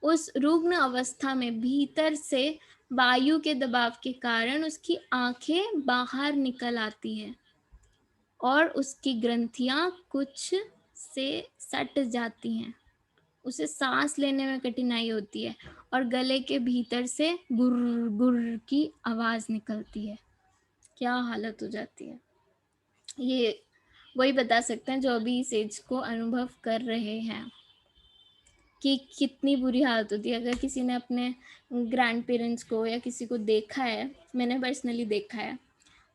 उस रुग्ण अवस्था में भीतर से वायु के दबाव के कारण उसकी आंखें बाहर निकल आती हैं और उसकी ग्रंथियां कुछ से सट जाती हैं। उसे सांस लेने में कठिनाई होती है और गले के भीतर से गुर गुर की आवाज निकलती है। क्या हालत हो जाती है, ये वही बता सकते हैं जो अभी इस एज को अनुभव कर रहे हैं कि कितनी बुरी हालत होती है। अगर किसी ने अपने ग्रैंड पेरेंट्स को या किसी को देखा है, मैंने पर्सनली देखा है,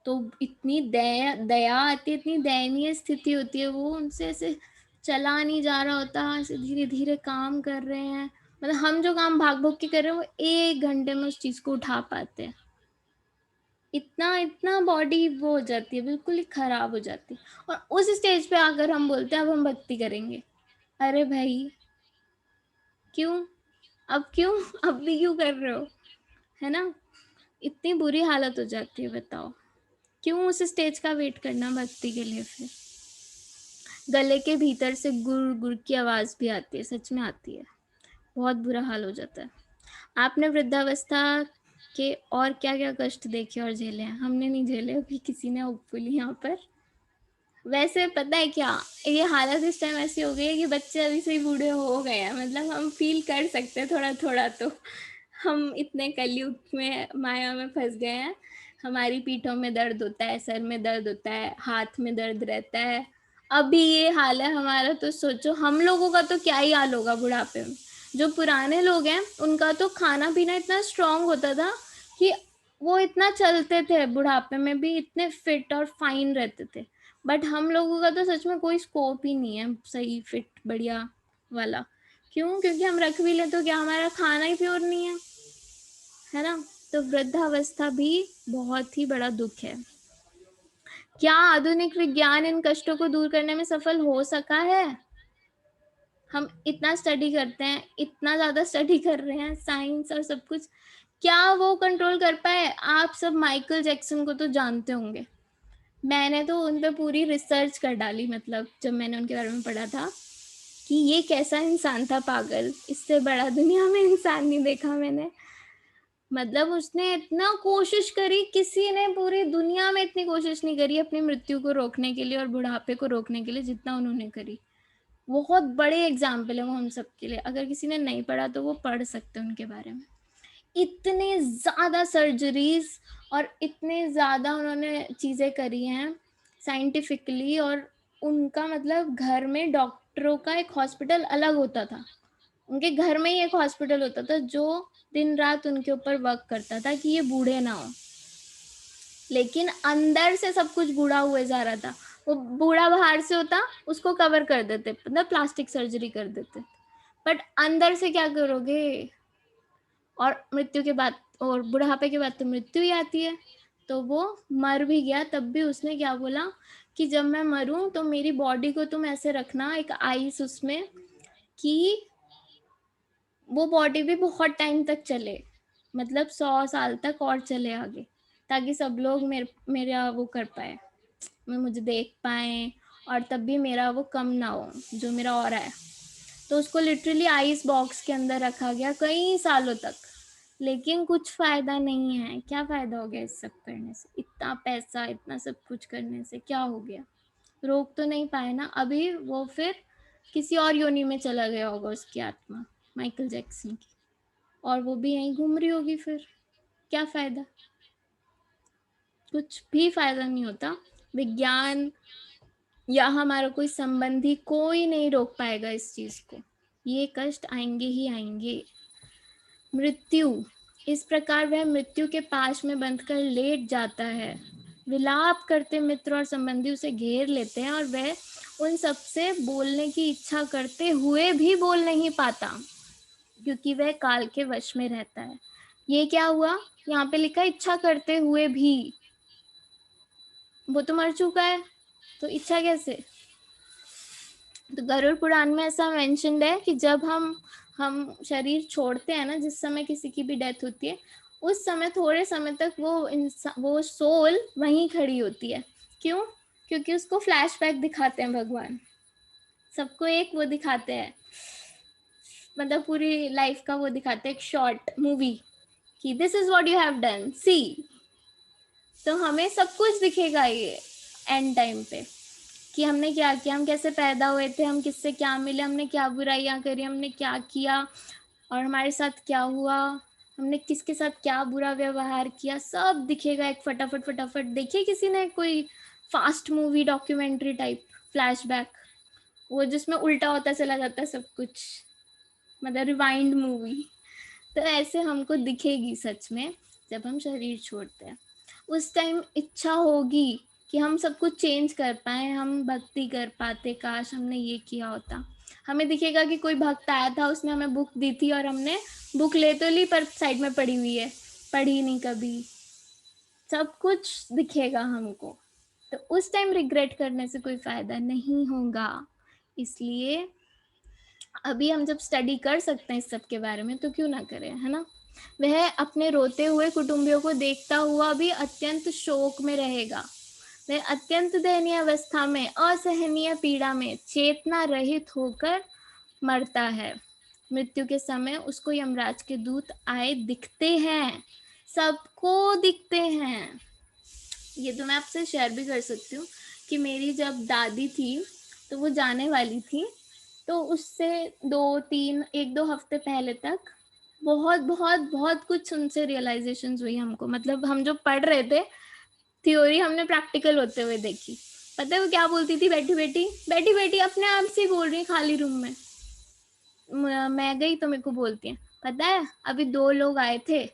तो इतनी दया आती है, इतनी दयनीय स्थिति होती है। वो उनसे ऐसे चला नहीं जा रहा होता, ऐसे धीरे धीरे काम कर रहे हैं, मतलब हम जो काम भाग भोग के कर रहे हैं वो 1 घंटे में उस चीज को उठा पाते हैं। इतना इतना बॉडी वो हो जाती है, बिल्कुल ही खराब हो जाती है। और उस स्टेज पे आकर हम बोलते हैं अब हम भक्ति करेंगे। अरे भाई क्यों, अब क्यों, अब भी क्यों कर रहे हो, है ना। इतनी बुरी हालत हो जाती है, बताओ क्यों उस स्टेज का वेट करना भक्ति के लिए। फिर गले के भीतर से गुर गुर की आवाज भी आती है, सच में आती है, बहुत बुरा हाल हो जाता है। आपने वृद्धावस्था के और क्या क्या कष्ट देखे और झेले हैं, हमने नहीं झेले अभी किसी ने होपफुली यहाँ पर। वैसे पता है क्या, ये हालत इस टाइम ऐसी हो गई है कि बच्चे अभी से ही बूढ़े हो गए हैं, मतलब हम फील कर सकते हैं थोड़ा थोड़ा। तो हम इतने कलयुग में माया में फंस गए हैं। हमारी पीठों में दर्द होता है, सर में दर्द होता है, हाथ में दर्द रहता है, अभी ये हाल है हमारा, तो सोचो हम लोगों का तो क्या ही हाल होगा बुढ़ापे में। जो पुराने लोग हैं उनका तो खाना पीना इतना स्ट्रांग होता था कि वो इतना चलते थे, बुढ़ापे में भी इतने फिट और फाइन रहते थे। बट हम लोगों का तो सच में कोई स्कोप ही नहीं है सही फिट बढ़िया वाला। क्यों? क्योंकि हम रख भी ले तो क्या, हमारा खाना ही प्योर नहीं है ना। तो वृद्धावस्था भी बहुत ही बड़ा दुख है। क्या आधुनिक विज्ञान इन कष्टों को दूर करने में सफल हो सका है? हम इतना स्टडी करते हैं, इतना ज्यादा स्टडी कर रहे हैं, साइंस और सब कुछ, क्या वो कंट्रोल कर पाए? आप सब माइकल जैक्सन को तो जानते होंगे, मैंने तो उन पे पूरी रिसर्च कर डाली। मतलब जब मैंने उनके बारे में पढ़ा था कि ये कैसा इंसान था पागल, इससे बड़ा दुनिया में इंसान नहीं देखा मैंने। मतलब उसने इतना कोशिश करी, किसी ने पूरी दुनिया में इतनी कोशिश नहीं करी अपनी मृत्यु को रोकने के लिए और बुढ़ापे को रोकने के लिए जितना उन्होंने करी। बहुत बड़े एग्जाम्पल है वो हम सब के लिए। अगर किसी ने नहीं पढ़ा तो वो पढ़ सकते हैं उनके बारे में। इतने ज्यादा सर्जरीज और इतने ज्यादा उन्होंने चीजें करी हैं साइंटिफिकली। और उनका मतलब घर में डॉक्टरों का एक हॉस्पिटल अलग होता था, उनके घर में ही एक हॉस्पिटल होता था जो दिन रात उनके ऊपर वर्क करता था कि ये बूढ़े ना हो। लेकिन अंदर से सब कुछ बूढ़ा हुए जा रहा था। वो बूढ़ा बाहर से होता, उसको कवर कर देते, मतलब प्लास्टिक सर्जरी कर देते, बट अंदर से क्या करोगे? और मृत्यु के बाद और बुढ़ापे के बाद तो मृत्यु ही आती है। तो वो मर भी गया, तब भी उसने क्या बोला कि जब मैं मरूं तो मेरी बॉडी को तुम ऐसे रखना, एक आइस उसमें, कि वो बॉडी भी बहुत टाइम तक चले, मतलब 100 साल तक और चले आगे, ताकि सब लोग मेरा वो कर पाए, मैं मुझे देख पाए, और तब भी मेरा वो कम ना हो जो मेरा और है। तो उसको लिटरली आइस बॉक्स के अंदर रखा गया कई सालों तक। लेकिन कुछ फायदा नहीं है। क्या फायदा हो गया इस सब करने से? इतना पैसा, इतना सब कुछ करने से क्या हो गया? रोक तो नहीं पाए ना। अभी वो फिर किसी और योनि में चला गया होगा उसकी आत्मा, माइकल जैक्सन की, और वो भी यहीं घूम रही होगी। फिर क्या फायदा? कुछ भी फायदा नहीं होता। विज्ञान या हमारा कोई संबंधी कोई नहीं रोक पाएगा इस चीज को। ये कष्ट आएंगे ही आएंगे। मृत्यु, इस प्रकार वह मृत्यु के पाश में बंधकर लेट जाता है। विलाप करते मित्र और संबंधी उसे घेर लेते हैं, और वह उन सबसे बोलने की इच्छा करते हुए भी बोल नहीं पाता, क्योंकि वह काल के वश में रहता है। ये क्या हुआ? यहाँ पे लिखा इच्छा करते हुए भी, वो तो मर चुका है, तो इच्छा कैसे? तो गरुड़ पुराण में ऐसा मेंशन्ड है कि जब हम शरीर छोड़ते हैं ना, जिस समय किसी की भी डेथ होती है, उस समय थोड़े समय तक वो सोल वहीं खड़ी होती है। क्यों? क्योंकि उसको फ्लैशबैक दिखाते हैं भगवान, सबको एक वो दिखाते हैं, मतलब पूरी लाइफ का वो दिखाते हैं, एक शॉर्ट मूवी कि this is what you have done, see. तो हमें सब कुछ दिखेगा ये एंड टाइम पे, कि हमने क्या किया, हम कैसे पैदा हुए थे, हम किससे क्या मिले, हमने क्या बुराइयां करी, हमने क्या किया, और हमारे साथ क्या हुआ, हमने किसके साथ क्या बुरा व्यवहार किया, सब दिखेगा एक फटाफट फटाफट। देखिए किसी ने कोई fast movie, documentary type, flashback, वो जिसमें उल्टा होता चला जाता है सब कुछ, मतलब रिवाइंड मूवी। तो ऐसे हमको दिखेगी सच में जब हम शरीर छोड़ते हैं। उस टाइम इच्छा होगी कि हम सब कुछ चेंज कर पाए, हम भक्ति कर पाते, काश हमने ये किया होता। हमें दिखेगा कि कोई भक्त आया था, उसने हमें बुक दी थी और हमने बुक ले तो ली पर साइड में पड़ी हुई है, पढ़ी नहीं कभी। सब कुछ दिखेगा हमको। तो उस टाइम रिग्रेट करने से कोई फायदा नहीं होगा। इसलिए अभी हम जब स्टडी कर सकते हैं इस सब के बारे में तो क्यों ना करें, है ना। वह अपने रोते हुए कुटुंबियों को देखता हुआ भी अत्यंत शोक में रहेगा। वह अत्यंत दयनीय अवस्था में, असहनीय पीड़ा में, चेतना रहित होकर मरता है। मृत्यु के समय उसको यमराज के दूत आए दिखते हैं, सबको दिखते हैं। ये तो मैं आपसे शेयर भी कर सकती हूँ कि मेरी जब दादी थी तो वो जाने वाली थी, तो उससे 1-2 हफ्ते पहले तक बहुत बहुत बहुत कुछ उनसे रियलाइजेशंस हुई हमको। मतलब हम जो पढ़ रहे थे थ्योरी, हमने प्रैक्टिकल होते हुए देखी। पता है वो क्या बोलती थी बैठी बैठी अपने आप से बोल रही खाली रूम में। मैं गई तो मेरे को बोलती है, पता है अभी 2 लोग आए थे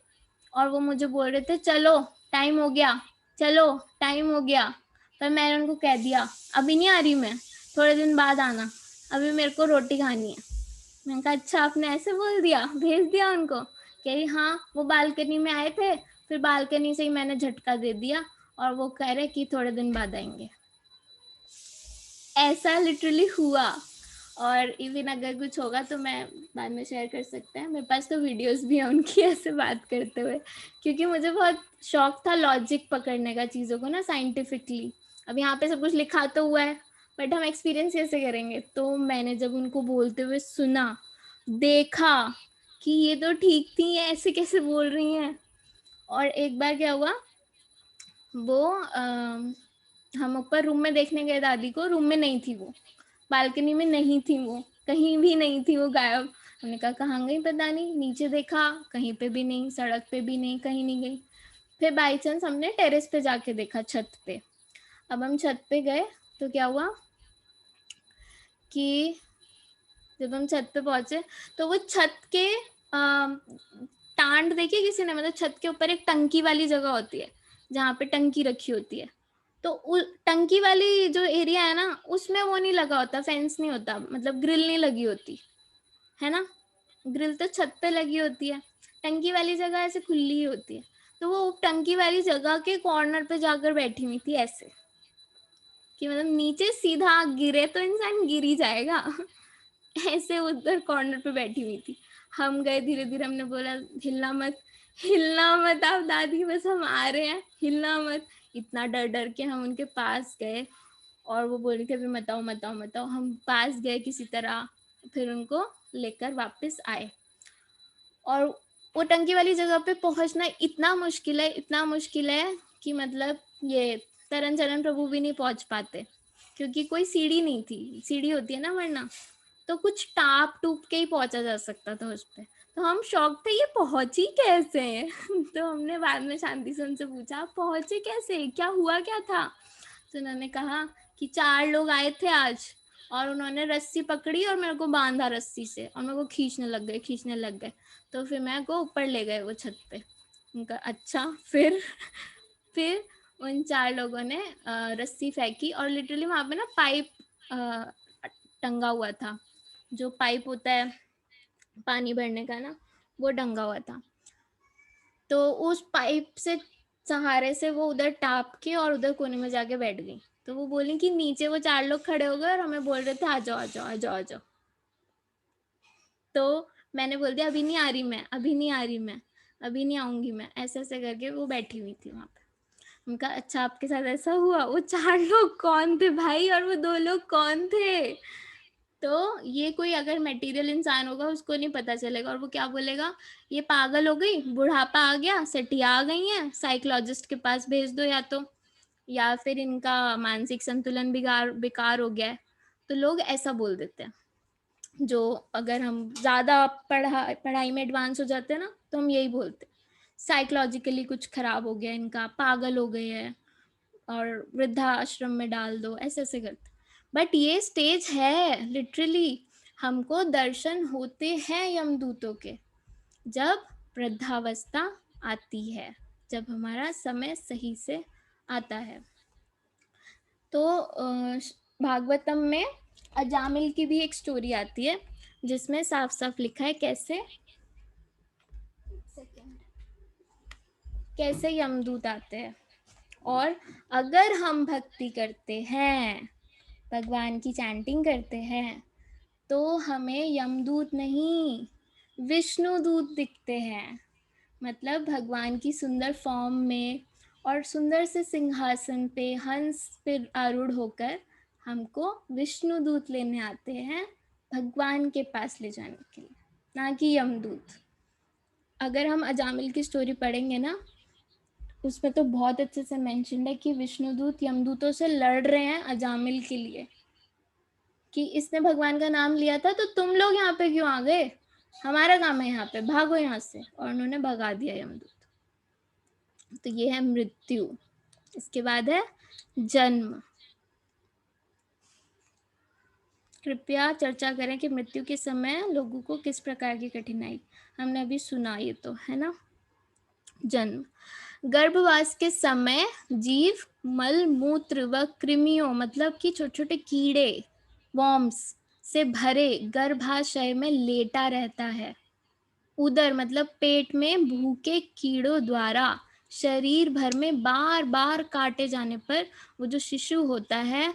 और वो मुझे बोल रहे थे चलो टाइम हो गया, चलो टाइम हो गया, पर मैंने उनको कह दिया अभी नहीं आ रही मैं, थोड़े दिन बाद आना, अभी मेरे को रोटी खानी है। मैंने कहा अच्छा आपने ऐसे बोल दिया, भेज दिया उनको? कह रही हाँ वो बालकनी में आए थे, फिर बालकनी से ही मैंने झटका दे दिया और वो कह रहे कि थोड़े दिन बाद आएंगे। ऐसा लिटरली हुआ। और इवन अगर कुछ होगा तो मैं बाद में शेयर कर सकते हैं, मेरे पास तो वीडियोस भी हैं उनकी ऐसे बात करते हुए, क्योंकि मुझे बहुत शौक था लॉजिक पकड़ने का चीज़ों को ना साइंटिफिकली। अब यहाँ पे सब कुछ लिखा तो हुआ है बट हम एक्सपीरियंस कैसे करेंगे? तो मैंने जब उनको बोलते हुए सुना, देखा कि ये तो ठीक थी, ऐसे कैसे बोल रही हैं। और एक बार क्या हुआ, वो हम ऊपर रूम में देखने गए दादी को, रूम में नहीं थी वो, बालकनी में नहीं थी वो, कहीं भी नहीं थी वो, गायब। हमने कहा कहाँ गई पता नहीं, नीचे देखा कहीं पे भी नहीं, सड़क पे भी नहीं, कहीं नहीं गई। फिर बाई चांस हमने टेरेस पे जाके देखा, छत पे। अब हम छत पे गए तो क्या हुआ कि जब हम छत पे पहुंचे तो वो छत के टांड देखिए किसी ने, मतलब छत के ऊपर एक टंकी वाली जगह होती है जहाँ पे टंकी रखी होती है, तो टंकी वाली जो एरिया है ना उसमें वो नहीं लगा होता, फेंस नहीं होता, मतलब ग्रिल नहीं लगी होती है ना। ग्रिल तो छत पे लगी होती है, टंकी वाली जगह ऐसे खुली ही होती है। तो वो टंकी वाली जगह के कॉर्नर पे जाकर बैठी हुई थी ऐसे, कि मतलब नीचे सीधा गिरे तो इंसान गिर ही जाएगा ऐसे उधर कॉर्नर पे बैठी हुई थी। हम गए धीरे धीरे, हमने बोला हिलना मत, हिलना मत आप दादी, बस हम आ रहे हैं, हिलना मत। इतना डर डर के हम उनके पास गए और वो बोल रही थी अभी मत आओ मत आओ मत आओ। हम पास गए किसी तरह, फिर उनको लेकर वापस आए। और वो टंकी वाली जगह पे पहुंचना इतना मुश्किल है, इतना मुश्किल है कि मतलब ये तरन चरण प्रभु भी नहीं पहुंच पाते, क्योंकि कोई सीढ़ी नहीं थी, सीढ़ी होती है ना वरना, तो कुछ टाप टूप के ही पहुंचा जा सकता था उस पे। तो हम शौक थे ये पहुंची कैसे तो हमने बाद में शांति से उनसे पूछा पहुंचे कैसे, क्या हुआ क्या था? तो उन्होंने कहा कि 4 लोग आए थे आज और उन्होंने रस्सी पकड़ी और मेरे को बांधा रस्सी से और मेरे को खींचने लग गए। तो फिर मेरे को ऊपर ले गए वो छत पे। उनका अच्छा, फिर उन 4 लोगों ने रस्सी फेंकी और लिटरली वहां पे ना पाइप टंगा हुआ था, जो पाइप होता है पानी भरने का ना, वो टंगा हुआ था। तो उस पाइप से सहारे से वो उधर टाप के और उधर कोने में जाके बैठ गई। तो वो बोली कि नीचे वो 4 लोग खड़े हो गए और हमें बोल रहे थे आ जाओ आ जाओ आ जाओ आ जाओ। तो मैंने बोल दिया अभी नहीं आ रही मैं, अभी नहीं आ रही मैं, अभी नहीं आऊंगी मैं, ऐसे ऐसे करके वो बैठी हुई थी वहां पे। उनका अच्छा आपके साथ ऐसा हुआ? वो 4 लोग कौन थे भाई और वो 2 लोग कौन थे? तो ये कोई अगर मटेरियल इंसान होगा उसको नहीं पता चलेगा और वो क्या बोलेगा, ये पागल हो गई, बुढ़ापा आ गया, सटिया आ गई हैं, साइकोलॉजिस्ट के पास भेज दो, या फिर इनका मानसिक संतुलन बिगाड़ बेकार हो गया है। तो लोग ऐसा बोल देते हैं। जो अगर हम ज़्यादा पढ़ाई में एडवांस हो जाते हैं ना तो हम यही बोलते हैं, साइकोलॉजिकली कुछ खराब हो गया इनका, पागल हो गए हैं और वृद्धाश्रम में डाल दो, ऐसे ऐसे करते। बट ये स्टेज है लिटरली, हमको दर्शन होते हैं यमदूतों के जब वृद्धावस्था आती है, जब हमारा समय सही से आता है। तो भागवतम में अजामिल की भी एक स्टोरी आती है जिसमें साफ साफ लिखा है कैसे यमदूत आते हैं। और अगर हम भक्ति करते हैं, भगवान की चैंटिंग करते हैं, तो हमें यमदूत नहीं विष्णु दूत दिखते हैं। मतलब भगवान की सुंदर फॉर्म में और सुंदर से सिंहासन पे हंस पे आरूढ़ होकर हमको विष्णु दूत लेने आते हैं भगवान के पास ले जाने के लिए, ना कि यमदूत। अगर हम अजामिल की स्टोरी पढ़ेंगे ना उसमें तो बहुत अच्छे से मेंशन है कि विष्णुदूत यमदूतों से लड़ रहे हैं अजामिल के लिए, कि इसने भगवान का नाम लिया था तो तुम लोग यहाँ पे क्यों आ गए, हमारा काम है यहाँ पे, भागो यहाँ से। और उन्होंने भगा दिया यमदूत। तो ये है मृत्यु, इसके बाद है जन्म, कृपया चर्चा करें कि मृत्यु के समय लोगों को किस प्रकार की कठिनाई, हमने अभी सुना ये तो है ना। जन्म, गर्भवास के समय जीव मल मूत्र व कृमियों मतलब कि छोटे छोटे कीड़े वॉर्म्स से भरे गर्भाशय में लेटा रहता है। उदर मतलब पेट में भूखे कीड़ों द्वारा शरीर भर में बार बार काटे जाने पर वो जो शिशु होता है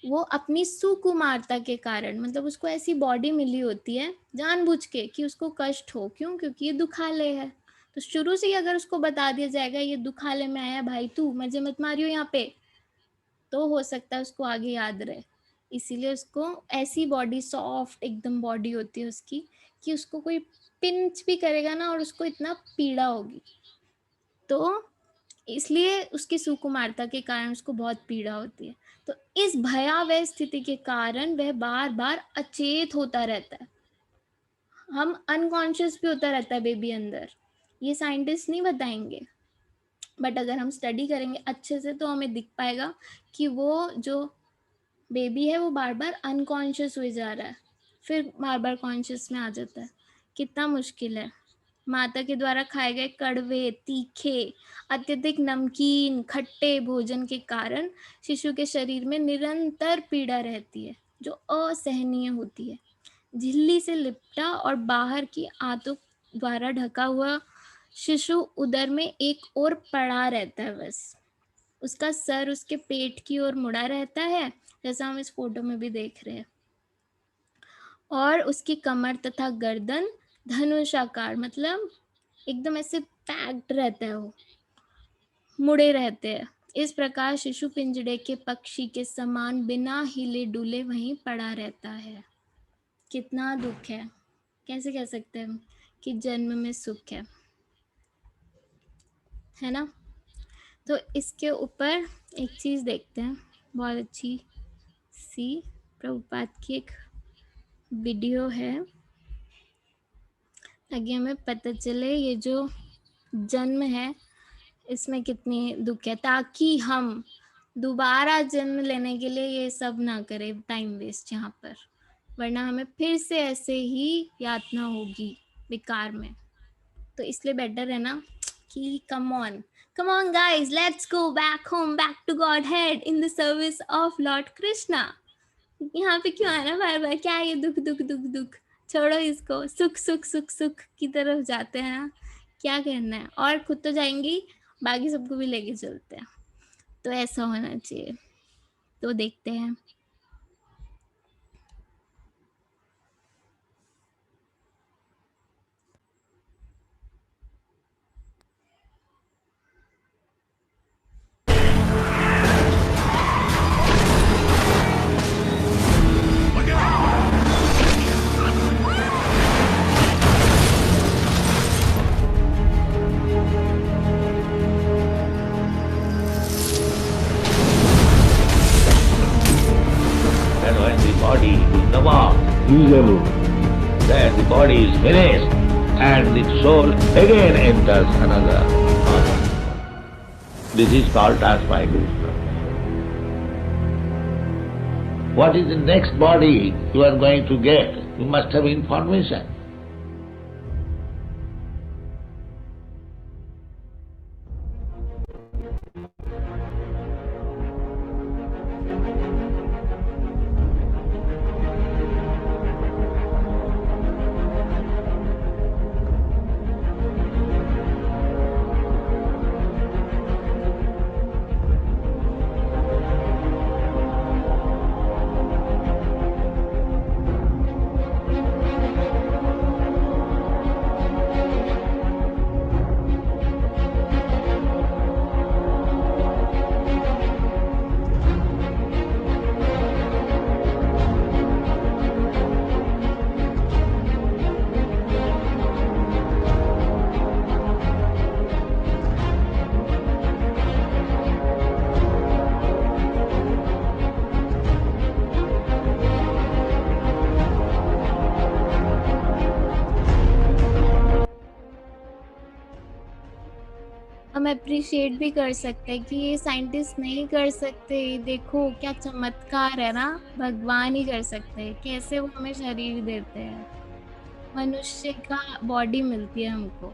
वो अपनी सुकुमारता के कारण, मतलब उसको ऐसी बॉडी मिली होती है जानबूझ के कि उसको कष्ट हो, क्यों, क्योंकि ये दुखालय है। तो शुरू से ही अगर उसको बता दिया जाएगा ये दुखालय में आया भाई, तू मुझे मत मारियो यहाँ पे, तो हो सकता है उसको आगे याद रहे। इसीलिए उसको ऐसी बॉडी, सॉफ्ट एकदम बॉडी होती है उसकी कि उसको कोई पिंच भी करेगा ना और उसको इतना पीड़ा होगी, तो इसलिए उसकी सुकुमारता के कारण उसको बहुत पीड़ा होती है। तो इस भयावह स्थिति के कारण वह बार बार अचेत होता रहता है, हम अनकॉन्शियस भी होता रहता है बेबी अंदर, ये साइंटिस्ट नहीं बताएंगे, बट अगर हम स्टडी करेंगे अच्छे से तो हमें दिख पाएगा कि वो जो बेबी है वो बार बार अनकॉन्शियस हुए जा रहा है, फिर बार बार कॉन्शियस में आ जाता है। कितना मुश्किल है। माता के द्वारा खाए गए कड़वे, तीखे, अत्यधिक नमकीन, खट्टे भोजन के कारण शिशु के शरीर में निरंतर पीड़ा रहती है जो असहनीय होती है। झिल्ली से लिपटा और बाहर की आंतों द्वारा ढका हुआ शिशु उदर में एक ओर पड़ा रहता है, बस उसका सर उसके पेट की ओर मुड़ा रहता है, जैसा हम इस फोटो में भी देख रहे हैं, और उसकी कमर तथा गर्दन धनुषाकार मतलब एकदम ऐसे पैक्ड रहता है, वो मुड़े रहते हैं। इस प्रकार शिशु पिंजड़े के पक्षी के समान बिना हिले डुले वहीं पड़ा रहता है। कितना दुख है, कैसे कह सकते हैं हम कि जन्म में सुख है ना। तो इसके ऊपर एक चीज देखते हैं, बहुत अच्छी सी प्रभुपाद की एक वीडियो है ताकि हमें पता चले ये जो जन्म है इसमें कितनी दुख है, ताकि हम दोबारा जन्म लेने के लिए ये सब ना करें टाइम वेस्ट यहाँ पर, वरना हमें फिर से ऐसे ही यातना होगी बेकार में। तो इसलिए बेटर है ना कि come on guys, let's go back home, back to Godhead in the service of Lord Krishna. यहाँ पे क्यों आना बार बार, क्या ये दुख दुख दुख दुख, छोड़ो इसको, सुख सुख सुख सुख की तरफ जाते हैं ना, क्या करना है, और खुद तो जाएंगी बाकी सबको भी लेके चलते हैं, तो ऐसा होना चाहिए। तो देखते हैं। And when the body is no more usable, then the body is finished and the soul again enters another body. This is called transmigration. What is the next body you are going to get? You must have information. हम appreciate भी कर सकते हैं कि ये scientist नहीं कर सकते, देखो क्या चमत्कार है ना, भगवान ही कर सकते हैं, कैसे वो हमें शरीर देते हैं, मनुष्य का बॉडी मिलती है हमको।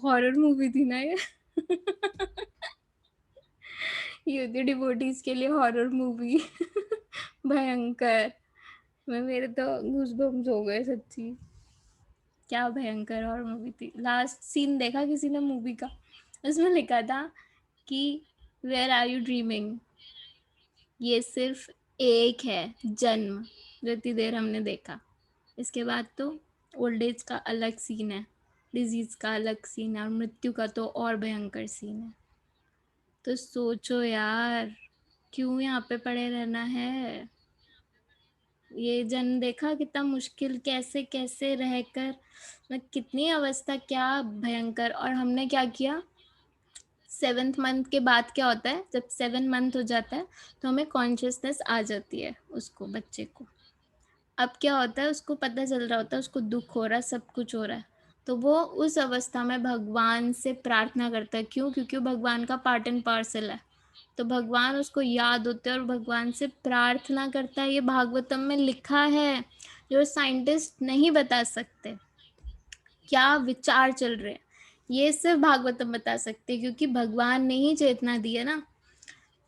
हॉरर मूवी थी ना ये। ये होती डिवोटीज के लिए हॉरर मूवी। भयंकर। मेरे तो गूज़बम्प्स हो गए सच्ची। क्या भयंकर हॉरर मूवी थी। लास्ट सीन देखा किसी ने मूवी का? उसमें लिखा था कि वेयर आर यू ड्रीमिंग, ये सिर्फ एक है जन्म जो इतनी देर हमने देखा, इसके बाद तो ओल्ड एज का अलग सीन है, डिजीज का अलग सीन है, और मृत्यु का तो और भयंकर सीन है। तो सोचो यार, क्यों यहाँ पे पड़े रहना है? ये जन्म देखा कितना मुश्किल, कैसे कैसे रहकर, कितनी अवस्था, क्या भयंकर। और हमने क्या किया, 7th मंथ के बाद क्या होता है, जब 7 मंथ हो जाता है तो हमें कॉन्शियसनेस आ जाती है उसको, बच्चे को। अब क्या होता है, उसको पता चल रहा होता है उसको दुख हो रहा है, सब कुछ हो रहा है, तो वो उस अवस्था में भगवान से प्रार्थना करता है। क्यों? क्योंकि वो भगवान का पार्ट एंड पार्सल है, तो भगवान उसको याद होते हैं और भगवान से प्रार्थना करता है। ये भागवतम में लिखा है, जो साइंटिस्ट नहीं बता सकते क्या विचार चल रहे हैं, ये सिर्फ भागवतम बता सकते, क्योंकि भगवान ने ही चेतना दी है ना।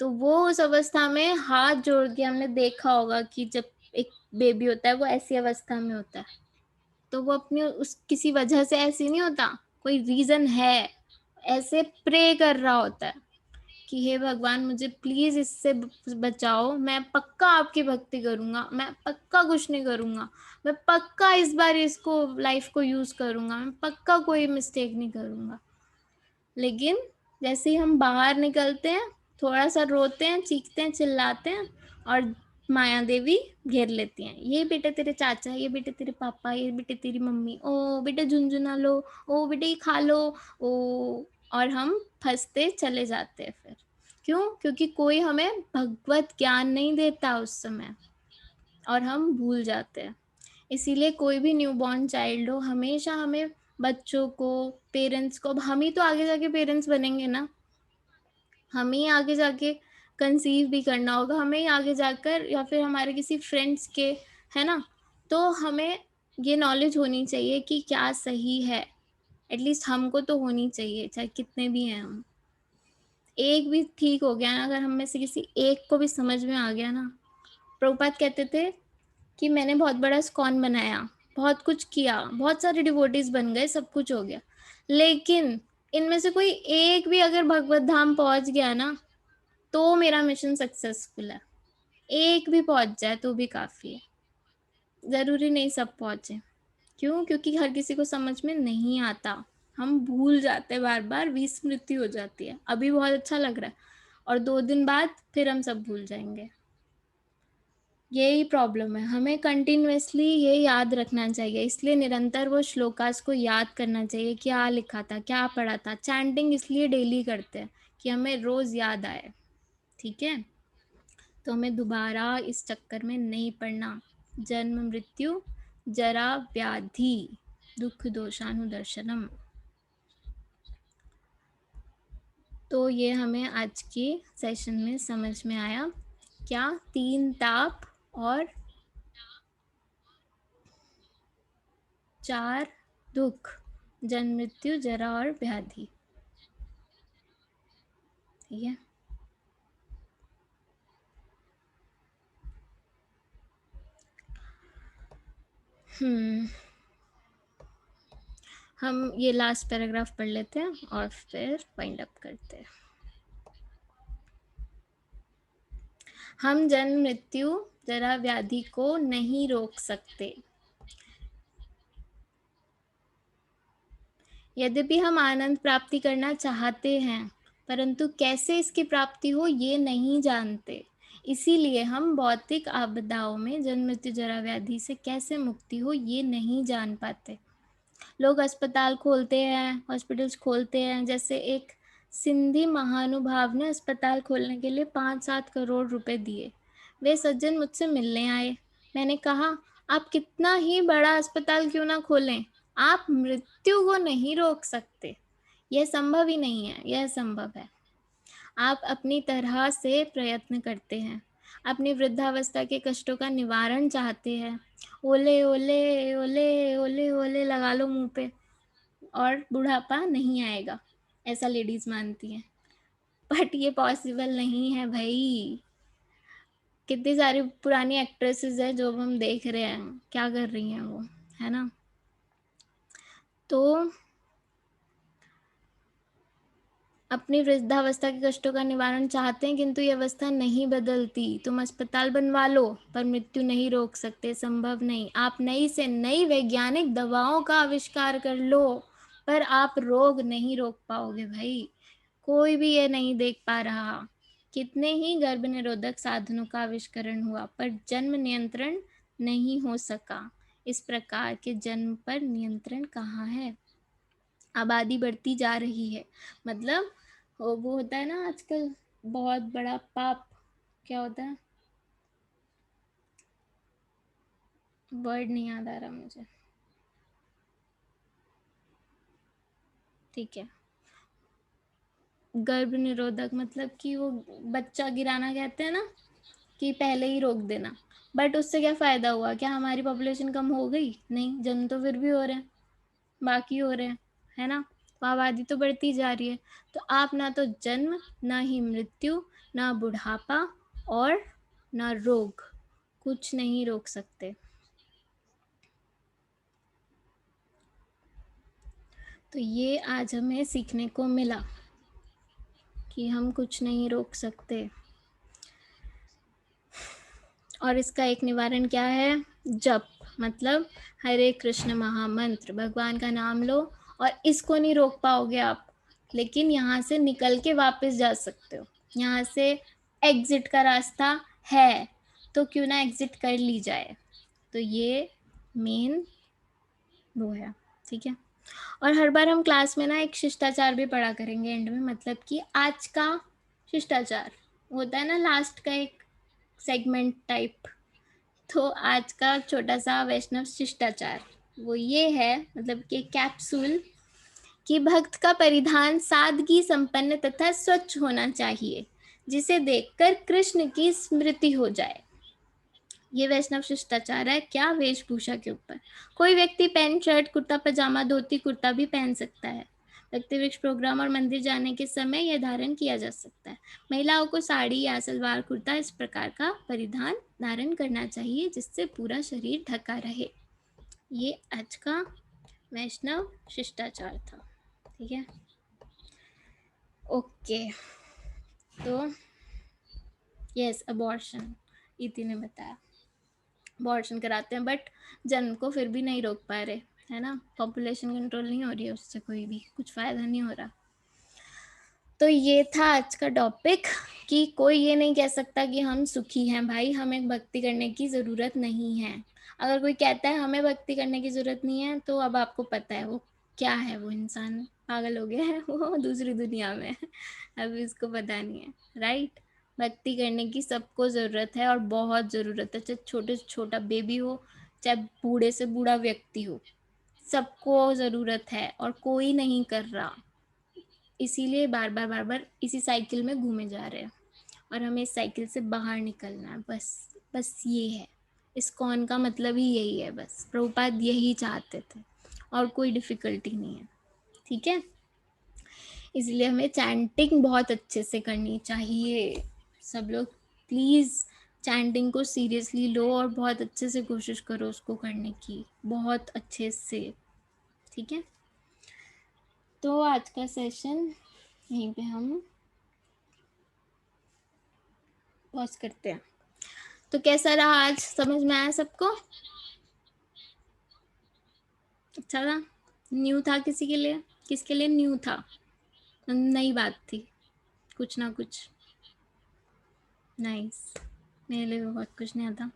तो वो उस अवस्था में हाथ जोड़ के, हमने देखा होगा कि जब एक बेबी होता है वो ऐसी अवस्था में होता है, तो वो अपनी उस किसी वजह से ऐसी नहीं होता, कोई रीजन है, ऐसे प्रे कर रहा होता है कि हे भगवान मुझे प्लीज इससे बचाओ, मैं पक्का आपकी भक्ति करूंगा, मैं पक्का कुछ नहीं करूंगा, मैं पक्का इस बार इसको लाइफ को यूज करूंगा, मैं पक्का कोई मिस्टेक नहीं करूंगा। लेकिन जैसे ही हम बाहर निकलते हैं, थोड़ा सा रोते हैं, चीखते हैं, चिल्लाते हैं, और माया देवी घेर लेती हैं, ये बेटे तेरे चाचा, ये बेटे तेरे पापा, ये बेटे तेरी मम्मी, ओ बेटे झुनझुना लो, ओ बेटे ये खा लो, ओ। और हम फंसते चले जाते हैं फिर। क्यों? क्योंकि कोई हमें भगवत ज्ञान नहीं देता उस समय, और हम भूल जाते हैं। इसीलिए कोई भी न्यूबॉर्न चाइल्ड हो, हमेशा हमें बच्चों को, पेरेंट्स को, अब हम ही तो आगे जाके पेरेंट्स बनेंगे ना, हमें ही आगे जाके कंसीव भी करना होगा, हमें ही आगे जाकर, या फिर हमारे किसी फ्रेंड्स के, है ना। तो हमें ये नॉलेज होनी चाहिए कि क्या सही है, एटलीस्ट हमको तो होनी चाहिए, चाहे कितने भी हैं हम। एक भी ठीक हो गया ना, अगर हम में से किसी एक को भी समझ में आ गया ना। प्रभुपाद कहते थे कि मैंने बहुत बड़ा स्कॉन बनाया, बहुत कुछ किया, बहुत सारे डिवोटीज बन गए, सब कुछ हो गया, लेकिन इनमें से कोई एक भी अगर भगवत धाम पहुंच गया ना, तो मेरा मिशन सक्सेसफुल है। एक भी पहुंच जाए तो भी काफी है, जरूरी नहीं सब पहुंचे। क्यों? क्योंकि हर किसी को समझ में नहीं आता, हम भूल जाते हैं, बार बार विस्मृति हो जाती है। अभी बहुत अच्छा लग रहा है, और 2 दिन बाद फिर हम सब भूल जाएंगे। यही प्रॉब्लम है, हमें कंटिन्यूअसली ये याद रखना चाहिए, इसलिए निरंतर वो श्लोकास को याद करना चाहिए, क्या लिखा था, क्या पढ़ा था। चैंटिंग इसलिए डेली करते हैं कि हमें रोज याद आए, ठीक है। तो हमें दोबारा इस चक्कर में नहीं पड़ना। जन्म मृत्यु जरा व्याधि दुख दोषानुदर्शनम। तो ये हमें आज के सेशन में समझ में आया, क्या 3 ताप और 4 दुख, जन्म मृत्यु जरा और व्याधि, ठीक है। हम ये लास्ट पैराग्राफ पढ़ लेते हैं और फिर वाइंड अप करते हैं। हम जन्म मृत्यु जरा व्याधि को नहीं रोक सकते, यद्यपि हम आनंद प्राप्ति करना चाहते हैं, परंतु कैसे इसकी प्राप्ति हो ये नहीं जानते। इसीलिए हम भौतिक आपदाओं में जन्म मृत्यु जरा व्याधि से कैसे मुक्ति हो ये नहीं जान पाते। लोग अस्पताल खोलते हैं, हॉस्पिटल्स खोलते हैं, जैसे एक सिंधी महानुभाव ने अस्पताल खोलने के लिए 5-7 करोड़ रुपए दिए। वे सज्जन मुझसे मिलने आए। मैंने कहा, आप कितना ही बड़ा अस्पताल क्यों ना खोलें, आप मृत्यु को नहीं रोक सकते, यह संभव ही नहीं है। यह संभव है, आप अपनी तरह से प्रयत्न करते हैं, अपनी वृद्धावस्था के कष्टों का निवारण चाहते हैं, ओले ओले ओले ओले ओले लगा लो मुंह पे, और बुढ़ापा नहीं आएगा, ऐसा लेडीज मानती हैं। बट ये पॉसिबल नहीं है भाई। कितनी सारी पुरानी एक्ट्रेसेस है जो हम देख रहे हैं क्या कर रही हैं वो, है ना। तो अपनी वृद्धावस्था के कष्टों का निवारण चाहते हैं, किंतु ये अवस्था नहीं बदलती। तुम अस्पताल बनवा लो पर मृत्यु नहीं रोक सकते, संभव नहीं। आप नई से नई वैज्ञानिक दवाओं का आविष्कार कर लो पर आप रोग नहीं रोक पाओगे भाई। कोई भी ये नहीं देख पा रहा। कितने ही गर्भ निरोधक साधनों का आविष्करण हुआ पर जन्म नियंत्रण नहीं हो सका। इस प्रकार के जन्म पर नियंत्रण कहाँ है। आबादी बढ़ती जा रही है, मतलब वो होता है ना आजकल बहुत बड़ा पाप, क्या होता है, वर्ड नहीं याद आ रहा मुझे, ठीक है। गर्भ निरोधक मतलब कि वो बच्चा गिराना कहते हैं ना, कि पहले ही रोक देना। बट उससे क्या फ़ायदा हुआ, क्या हमारी पॉपुलेशन कम हो गई? नहीं, जन्म तो फिर भी हो रहे हैं, बाकी हो रहे हैं, है ना। तो आबादी तो बढ़ती जा रही है। तो आप ना तो जन्म, ना ही मृत्यु, ना बुढ़ापा और ना रोग, कुछ नहीं रोक सकते। तो ये आज हमें सीखने को मिला कि हम कुछ नहीं रोक सकते। और इसका एक निवारण क्या है, जप, मतलब हरे कृष्ण महामंत्र, भगवान का नाम लो। और इसको नहीं रोक पाओगे आप, लेकिन यहाँ से निकल के वापस जा सकते हो। यहाँ से एग्जिट का रास्ता है, तो क्यों ना एग्जिट कर ली जाए। तो ये मेन वो है, ठीक है। और हर बार हम क्लास में ना एक शिष्टाचार भी पढ़ा करेंगे एंड में, मतलब कि आज का शिष्टाचार होता है ना, लास्ट का एक सेगमेंट टाइप। तो आज का छोटा सा वैष्णव शिष्टाचार वो ये है, मतलब कि कैप्सूल, कि भक्त का परिधान सादगी संपन्न तथा स्वच्छ होना चाहिए, जिसे देखकर कृष्ण की स्मृति हो जाए। ये वैष्णव शिष्टाचार है क्या, वेशभूषा के ऊपर। कोई व्यक्ति पैंट शर्ट कुर्ता पजामा धोती कुर्ता भी पहन सकता है। व्यक्ति वृक्ष प्रोग्राम और मंदिर जाने के समय यह धारण किया जा सकता है। महिलाओं को साड़ी या सलवार कुर्ता इस प्रकार का परिधान धारण करना चाहिए जिससे पूरा शरीर ढका रहे। ये आज का वैष्णव शिष्टाचार था, ठीक है। ओके, तो यस, अबॉर्शन इति ने बताया, अबॉर्शन कराते हैं बट जन्म को फिर भी नहीं रोक पा रहे, है ना। पॉपुलेशन कंट्रोल नहीं हो रही है उससे, कोई भी कुछ फायदा नहीं हो रहा। तो ये था आज का टॉपिक कि कोई ये नहीं कह सकता कि हम सुखी हैं भाई, हमें भक्ति करने की ज़रूरत नहीं है। अगर कोई कहता है हमें भक्ति करने की ज़रूरत नहीं है, तो अब आपको पता है वो क्या है, वो इंसान पागल हो गया है, वो दूसरी दुनिया में है, अभी उसको पता नहीं है, राइट। भक्ति करने की सबको ज़रूरत है और बहुत ज़रूरत है, चाहे छोटे से छोटा बेबी हो, चाहे बूढ़े से बूढ़ा व्यक्ति हो, सबको ज़रूरत है और कोई नहीं कर रहा। इसीलिए बार बार इसी साइकिल में घूमे जा रहे हैं और हमें इस साइकिल से बाहर निकलना है, बस ये है। इस्कॉन का मतलब ही यही है, बस प्रभुपाद यही चाहते थे और कोई डिफ़िकल्टी नहीं है, ठीक है। इसलिए हमें चैंटिंग बहुत अच्छे से करनी चाहिए। सब लोग प्लीज़ चैंटिंग को सीरियसली लो और बहुत अच्छे से कोशिश करो उसको करने की, बहुत अच्छे से, ठीक है। तो आज का सेशन यहीं पे हम पॉज करते हैं। तो कैसा रहा आज, समझ में आया सबको? अच्छा था, न्यू था किसी के लिए, किसके लिए न्यू था, नई बात थी, कुछ ना कुछ। नाइस, मेरे लिए बहुत कुछ नहीं आता,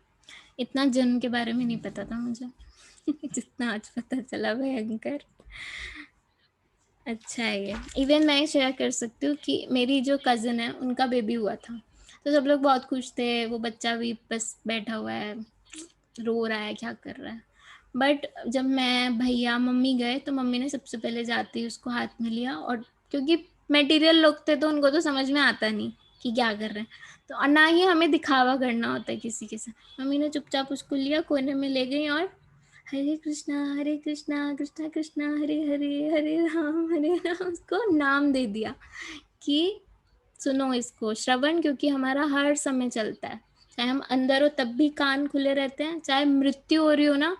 इतना जन्म के बारे में नहीं पता था मुझे जितना आज पता चला, भयंकर अच्छा है ये। इवन मैं शेयर कर सकती हूँ कि मेरी जो कज़न है उनका बेबी हुआ था, तो सब लोग बहुत खुश थे, वो बच्चा भी बस बैठा हुआ है, रो रहा है, क्या कर रहा है। बट जब मैं भैया मम्मी गए तो मम्मी ने सबसे पहले जाते ही उसको हाथ में लिया, और क्योंकि मटेरियल लोग थे तो उनको तो समझ में आता नहीं कि क्या कर रहे हैं, तो ना ही हमें दिखावा करना होता है किसी के साथ। मम्मी ने चुपचाप उसको लिया, कोने में ले गई और हरे कृष्णा कृष्णा कृष्णा हरे हरे, हरे राम उसको नाम दे दिया कि सुनो इसको श्रवण, क्योंकि हमारा हर समय चलता है, चाहे हम अंदर हो तब भी कान खुले रहते हैं, चाहे मृत्यु हो रही हो ना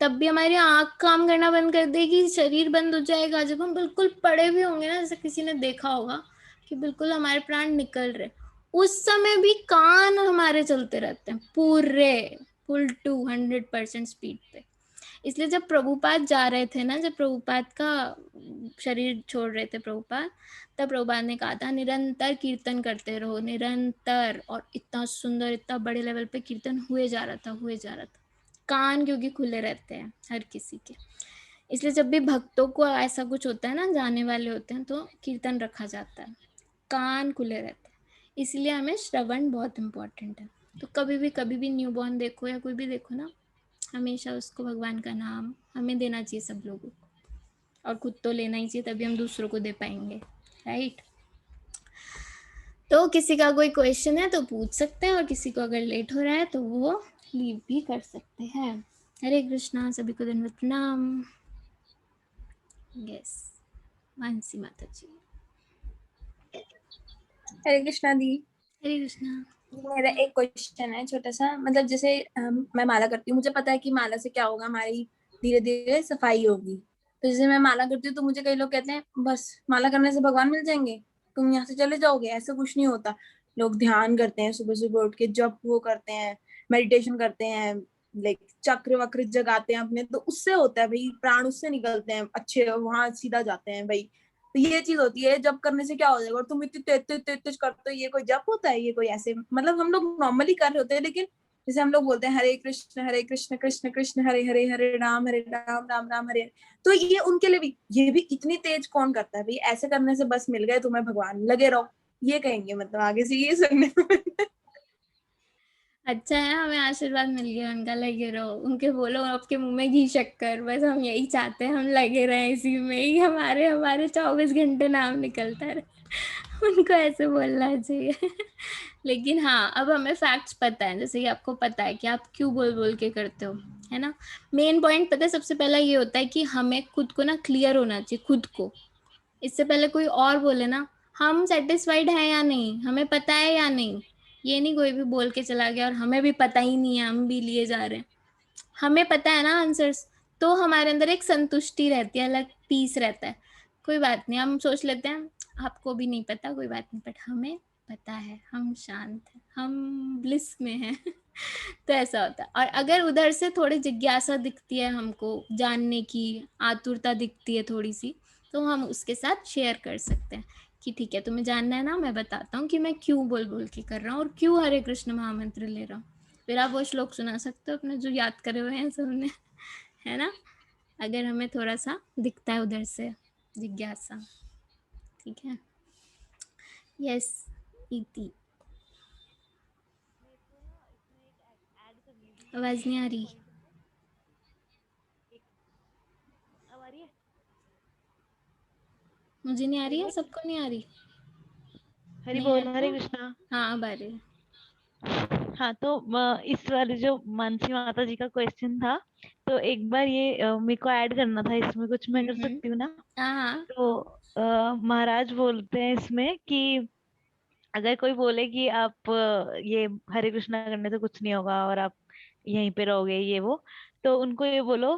तब भी हमारी आंख काम करना बंद कर देगी, शरीर बंद हो जाएगा, जब हम बिल्कुल पड़े भी होंगे ना, जैसे किसी ने देखा होगा कि बिल्कुल हमारे प्राण निकल रहे, उस समय भी कान हमारे चलते रहते हैं पूरे फुल 200% स्पीड पे। इसलिए जब प्रभुपाद जा रहे थे ना, जब प्रभुपाद का शरीर छोड़ रहे थे प्रभुपाद, तब प्रभुपाद ने कहा था निरंतर कीर्तन करते रहो, निरंतर। और इतना सुंदर, इतना बड़े लेवल पे कीर्तन हुए जा रहा था। कान क्योंकि खुले रहते हैं हर किसी के, इसलिए जब भी भक्तों को ऐसा कुछ होता है ना, जाने वाले होते हैं, तो कीर्तन रखा जाता है, कान खुले रहते हैं। इसलिए हमें श्रवण बहुत इम्पोर्टेंट है। तो कभी भी न्यूबॉर्न देखो या कोई भी देखो ना, हमेशा उसको भगवान का नाम हमें देना चाहिए सब लोगों को, और खुद तो लेना ही चाहिए, तभी हम दूसरों को दे पाएंगे, राइट। तो किसी का कोई क्वेश्चन है तो पूछ सकते हैं, और किसी को अगर लेट हो रहा है तो वो लीव भी कर सकते हैं। हरे कृष्णा, सभी को धन्यवाद, प्रणाम। यस, मानसी माता जी। हरे कृष्णा दी। हरे कृष्णा। मेरा एक क्वेश्चन है छोटा सा, मतलब जैसे मैं माला करती हूँ, मुझे पता है कि माला से क्या होगा, हमारी धीरे धीरे सफाई होगी। तो जैसे मैं माला करती हूँ तो मुझे कई लोग कहते हैं बस माला करने से भगवान मिल जाएंगे, तुम यहाँ से चले जाओगे। ऐसा कुछ नहीं होता। लोग ध्यान करते हैं, सुबह सुबह उठ के जप वो करते हैं, मेडिटेशन करते हैं, लाइक चक्र वक्र जगाते हैं अपने, तो उससे होता है भाई, प्राण उससे निकलते हैं अच्छे, वहां सीधा जाते हैं भाई। तो ये चीज होती है, जब करने से क्या हो जाएगा, और तुम इतनी तेज तेज तेज करते हो, ये कोई जप होता है? ये कोई ऐसे, मतलब हम लोग नॉर्मली कर रहे होते हैं, लेकिन जैसे हम लोग बोलते हैं हरे कृष्ण कृष्ण कृष्ण हरे हरे, हरे राम राम राम हरे हरे, तो ये उनके लिए भी, ये भी इतनी तेज कौन करता है भाई? ऐसे करने से बस मिल गए तुम्हें भगवान, लगे रहो, ये कहेंगे मतलब आगे से ये सुनने को मिलता है। अच्छा है, हमें आशीर्वाद मिल गया उनका, लगे रहो। उनके बोलो आपके मुंह में घी शक्कर, बस हम यही चाहते हैं, हम लगे रहे इसी में ही, हमारे 24 घंटे नाम निकलता रहे। उनको ऐसे बोलना चाहिए। लेकिन हाँ, अब हमें फैक्ट्स पता है, जैसे कि आपको पता है कि आप क्यों बोल बोल के करते हो, है ना। मेन पॉइंट पता है, सबसे पहला ये होता है कि हमें खुद को ना क्लियर होना चाहिए, खुद को। इससे पहले कोई और बोले ना, हम सेटिस्फाइड हैं या नहीं, हमें पता है या नहीं। ये नहीं कोई भी बोल के चला गया और हमें भी पता ही नहीं है, हम भी लिए जा रहे हैं। हमें पता है ना आंसर्स, तो हमारे अंदर एक संतुष्टि रहती है, अलग पीस रहता है। कोई बात नहीं, हम सोच लेते हैं आपको भी नहीं पता, कोई बात नहीं, बट हमें पता है, हम शांत हैं, हम ब्लिस में हैं। तो ऐसा होता है। और अगर उधर से थोड़ी जिज्ञासा दिखती है हमको, जानने की आतुरता दिखती है थोड़ी सी, तो हम उसके साथ शेयर कर सकते हैं कि ठीक है, तुम्हें जानना है ना, मैं बताता हूँ कि मैं क्यों बोल बोल के कर रहा हूँ और क्यों हरे कृष्ण महामंत्र ले रहा हूँ। फिर आप वो श्लोक सुना सकते हो अपने, जो याद करे हुए हैं सबने, है ना। अगर हमें थोड़ा सा दिखता है उधर से जिज्ञासा, ठीक है। यस इति। मेरे को ना इसमें एक ऐड करनी थी आवाज नहीं आ रही। पॉइंट में। एक अब आ रही है? मुझे नहीं आ हरी रही है, बोल, सबको नहीं आ रही। हरी नहीं आ बोल, रही हरे ना? कृष्णा। हाँ अब आ रही है। हाँ, तो इस वाले जो मानसी माता जी का क्वेश्चन था, तो एक बार ये मेरे को ऐड करना था इसमें, कुछ मैं कर सकती हूँ ना? हाँ तो महाराज बोलते हैं इसमें कि अगर कोई बोले कि आप ये हरे कृष्णा करने से कुछ नहीं होगा और आप यहीं पे रहोगे ये वो, तो उनको ये बोलो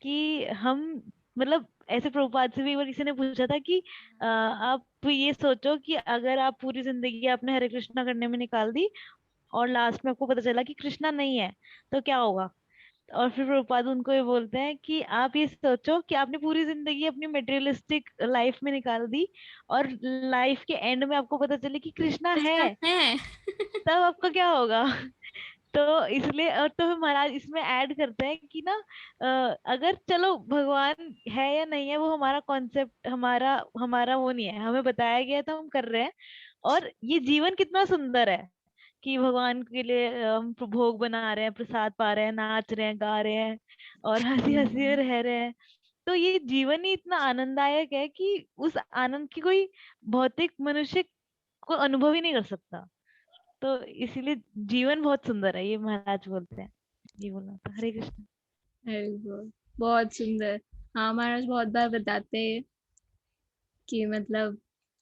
कि हम, मतलब ऐसे प्रभुपाद से भी एक बार किसी ने पूछा था कि आप ये सोचो कि अगर आप पूरी जिंदगी आपने हरे कृष्णा करने में निकाल दी और लास्ट में आपको पता चला कि कृष्णा नहीं है, तो क्या होगा? और फिर प्रभुपाद उनको ये बोलते हैं कि आप ये सोचो कि आपने पूरी जिंदगी अपनी मटेरियलिस्टिक लाइफ में निकाल दी और लाइफ के एंड में आपको पता चले कि कृष्णा कृष्णा है, है। तब आपको क्या होगा? तो इसलिए, और तो फिर महाराज इसमें ऐड करते हैं कि ना, अगर चलो भगवान है या नहीं है वो हमारा कॉन्सेप्ट, हमारा हमारा वो नहीं है, हमें बताया गया है तो हम कर रहे हैं। और ये जीवन कितना सुंदर है कि भगवान के लिए हम भोग बना रहे हैं, प्रसाद पा रहे हैं, नाच रहे हैं, गा रहे हैं और हंसी हंसी में रह रहे हैं। तो ये जीवन ही इतना आनंददायक है कि उस आनंद की कोई भौतिक मनुष्य को अनुभव ही नहीं कर सकता। तो इसीलिए जीवन बहुत सुंदर है, ये महाराज बोलते हैं। ये बोलना था। हरे कृष्ण। वेरी गुड, बहुत सुंदर। हाँ, महाराज बहुत बार बताते हैं कि मतलब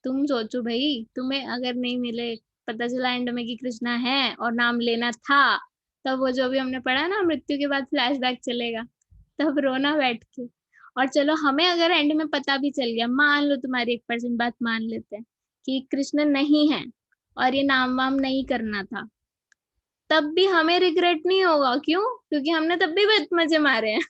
तुम सोचो भाई, तुम्हें अगर नहीं मिले, पता चला एंड में कि कृष्णा है और नाम लेना था, तब वो जो भी हमने पढ़ा ना, मृत्यु के बाद फ्लैशबैक चलेगा, तब रोना बैठ के। और चलो हमें अगर एंड में पता भी चल गया, मान लो तुम्हारी 1% बात मान लेते हैं कि कृष्ण नहीं है और ये नाम वाम नहीं करना था, तब भी हमें रिग्रेट नहीं होगा। क्यों? क्योंकि हमने तब भी बहुत मजे मारे हैं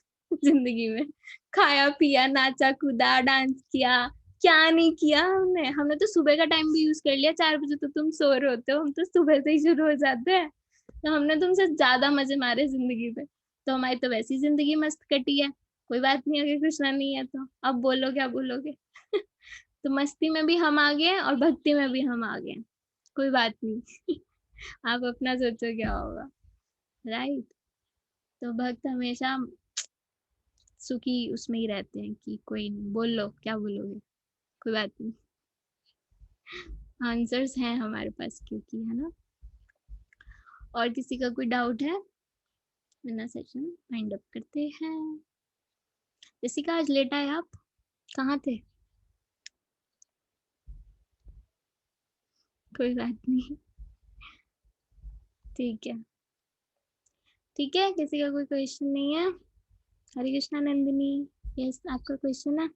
जिंदगी में। खाया पिया, नाचा कूदा, डांस किया, क्या नहीं किया हमने। हमने तो सुबह का टाइम भी यूज कर लिया। 4 बजे तो तुम सो रहे होते हो, हम तो सुबह से ही शुरू हो जाते हैं। तो हमने तुमसे ज्यादा मजे मारे जिंदगी में। तो हमारी तो वैसी जिंदगी मस्त कटी है। कोई बात नहीं, अगर कृष्णा नहीं है तो अब बोलो क्या बोलोगे। तो मस्ती में भी हम आ गए और भक्ति में भी हम आ गए। कोई बात नहीं। आप अपना सोचो क्या होगा, राइट। तो भक्त हमेशा सुखी उसमें ही रहते हैं कि कोई नहीं, बोल लो क्या बोलोगे, कोई बात नहीं, आंसर्स हैं हमारे पास, क्योंकि है ना। और किसी का कोई डाउट है? वरना सेशन वाइंड अप करते हैं। जैसिका, आज लेट आए आप, कहाँ थे? कोई बात नहीं, ठीक है ठीक है। किसी का कोई क्वेश्चन नहीं है? हरे कृष्णा नंदिनी, यस आपका क्वेश्चन है?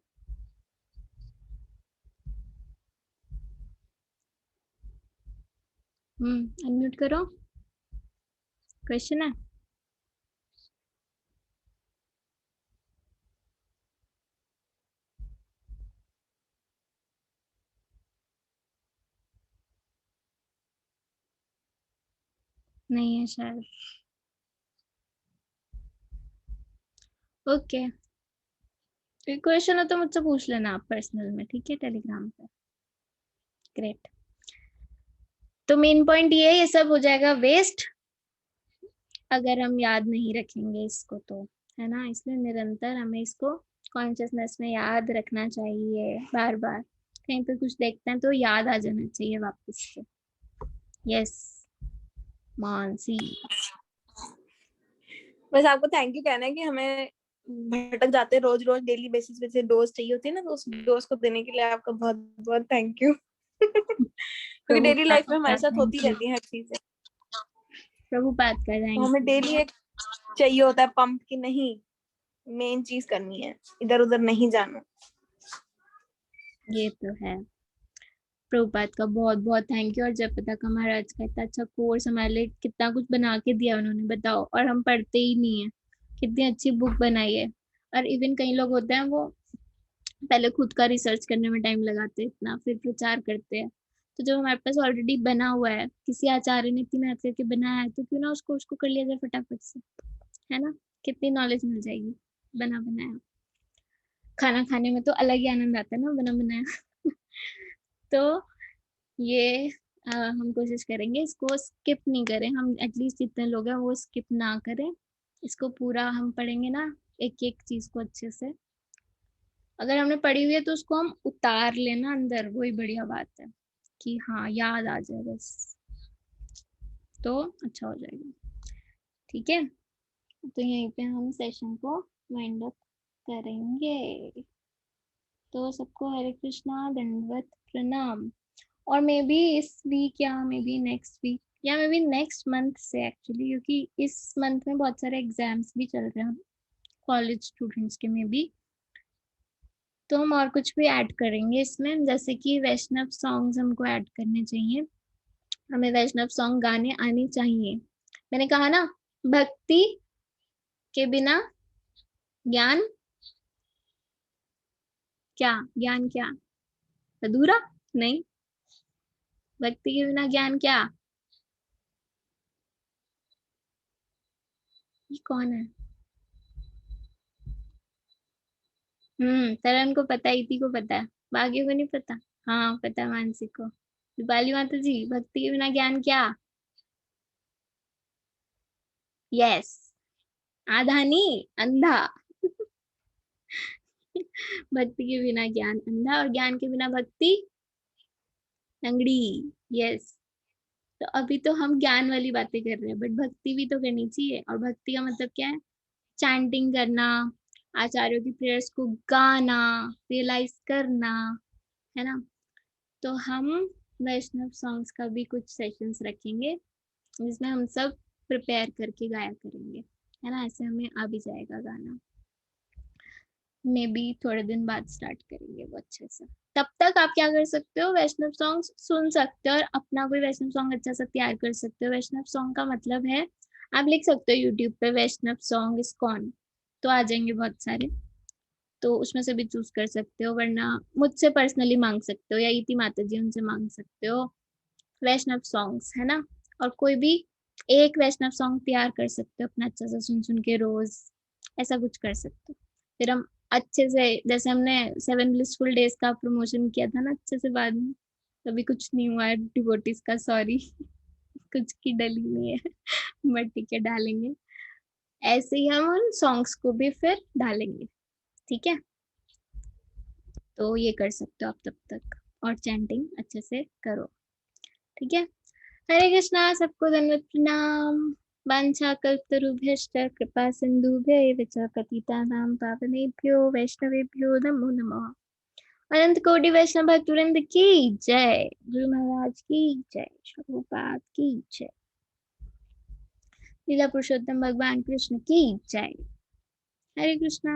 अनम्यूट करो, क्वेश्चन है? नहीं है शायद। ओके, कोई क्वेश्चन हो तो मुझसे पूछ लेना आप पर्सनल में, ठीक है, टेलीग्राम पे। ग्रेट। तो मेन पॉइंट ये है, ये सब हो जाएगा वेस्ट अगर हम याद नहीं रखेंगे इसको, तो है ना। इसलिए निरंतर हमें इसको कॉन्शियसनेस में याद रखना चाहिए। बार बार कहीं पे कुछ देखते हैं तो याद आ जाना चाहिए वापस से। यस मानसी। बस आपको थैंक यू कहना है कि हमें भटक जाते रोज रोज डेली बेसिस पे से डोज चाहिए होती है ना, तो उस डोज को देने के लिए आपका बहुत बहुत थैंक यू। क्योंकि डेली प्रभुपाद लाइफ में का हमारे साथ होती थैंक यू, रहती है हर चीजें, प्रभुपाद का तो थैंक हमें यू। डेली एक चाहिए होता है पंप की, नहीं मेन चीज करनी है, इधर उधर नहीं जाना। ये तो है। प्रभुपाद का बहुत बहुत थैंक यू। और जयप्रदा का महाराज का इतना अच्छा कोर्स हमारे लिए, कितना कुछ बना के दिया उन्होंने, बताओ। और हम पढ़ते ही नहीं है, कितनी अच्छी बुक बनाई है। और इवन कई लोग होते हैं वो पहले खुद का रिसर्च करने में टाइम लगाते हैं इतना, फिर प्रचार करते हैं। तो जब हमारे पास ऑलरेडी बना हुआ है, किसी आचार्य ने इतनी मेहनत करके बनाया है, तो क्यों ना उसको उसको कर लिया जाए फटाफट से, है ना। कितनी नॉलेज मिल जाएगी बना बनाया। खाना खाने में तो अलग ही आनंद आता है ना बना बनाया। तो ये हम कोशिश करेंगे इसको स्किप नहीं करें। हम एटलीस्ट जितने लोग हैं वो स्किप ना करें। इसको पूरा हम पढ़ेंगे ना, एक एक चीज को अच्छे से। अगर हमने पढ़ी हुई है तो उसको हम उतार लेना अंदर, वही बढ़िया बात है कि हाँ याद आ जाए बस, तो अच्छा हो जाएगा। ठीक है, तो यहीं पे हम सेशन को वाइंड अप करेंगे। तो सबको हरे कृष्णा, दंडवत प्रणाम। और मे बी इस वीक या मे बी नेक्स्ट वीक या मे बी नेक्स्ट मंथ से एक्चुअली, क्योंकि इस मंथ में बहुत सारे एग्जाम्स भी चल रहे हैं कॉलेज स्टूडेंट्स के, मे बी। तो हम और कुछ भी ऐड करेंगे इसमें, जैसे कि वैष्णव सॉन्ग्स हमको ऐड करने चाहिए। हमें वैष्णव सॉन्ग गाने आने चाहिए। मैंने कहा ना, भक्ति के बिना ज्ञान क्या, ज्ञान क्या अधूरा? नहीं, भक्ति के बिना ज्ञान क्या। ये कौन है? तरन को पता है, इति को पता है, बाकियों को नहीं पता। हाँ पता है मानसी को। दीपाली माता जी, भक्ति के बिना ज्ञान क्या? यस, आधा नहीं अंधा। भक्ति के बिना ज्ञान अंधा, और ज्ञान के बिना भक्ति लंगड़ी। यस। तो अभी तो हम ज्ञान वाली बातें कर रहे हैं, बट भक्ति भी तो करनी चाहिए। और भक्ति का मतलब क्या है? चैंटिंग करना, आचार्यों की प्रेयर्स को गाना, रियलाइज करना, है ना। तो हम वैष्णव सॉन्ग्स का भी कुछ सेशंस रखेंगे जिसमें हम सब प्रिपेयर करके गाया करेंगे, है ना। ऐसे हमें आ भी जाएगा गाना, मे बी थोड़े दिन बाद स्टार्ट करेंगे वो अच्छे से। तब तक आप क्या कर सकते हो, वैष्णव सॉन्ग सुन सकते हो और अपना कोई वैष्णव सॉन्ग अच्छा सा तैयार कर सकते हो। वैष्णव सॉन्ग का मतलब है, आप लिख सकते हो यूट्यूब पे वैष्णव सॉन्ग इस्कॉन, तो आ जाएंगे बहुत सारे, तो उसमें से भी चूज कर सकते हो, वरना मुझसे पर्सनली मांग सकते हो, या इति माता जी उनसे मांग सकते हो वैष्णव सॉन्ग्स, है ना। और कोई भी एक वैष्णव सॉन्ग तैयार कर सकते हो अपना अच्छा सा सुन सुन के रोज, ऐसा कुछ कर सकते हो। फिर हम अच्छे से, जैसे हमने 7 ब्लिसफुल डेज का प्रमोशन किया था ना अच्छे से, बाद में अभी कुछ नहीं हुआ है डिवोटीज का, सॉरी कुछ की डली नहीं है बट ठीक है, डालेंगे। ऐसे ही हम उन सॉन्ग्स को भी फिर डालेंगे, ठीक है। तो ये कर सकते हो आप तब तक, और चैंटिंग अच्छे से करो, ठीक है। हरे कृष्णा, सबको दंडवत प्रणाम। वाञ्छा कल्पतरुभ्यश्च कृपा सिन्धुभ्यैव च पतितानां पावनेभ्यो वैष्णवेभ्यो नमो नमः। अनंत कोटि वैष्णव भक्तवृंद की जय, गुरु महाराज की जय, प्रभुपाद की जय, लीला पुरुषोत्तम भगवान कृष्ण की जय। हरे कृष्णा।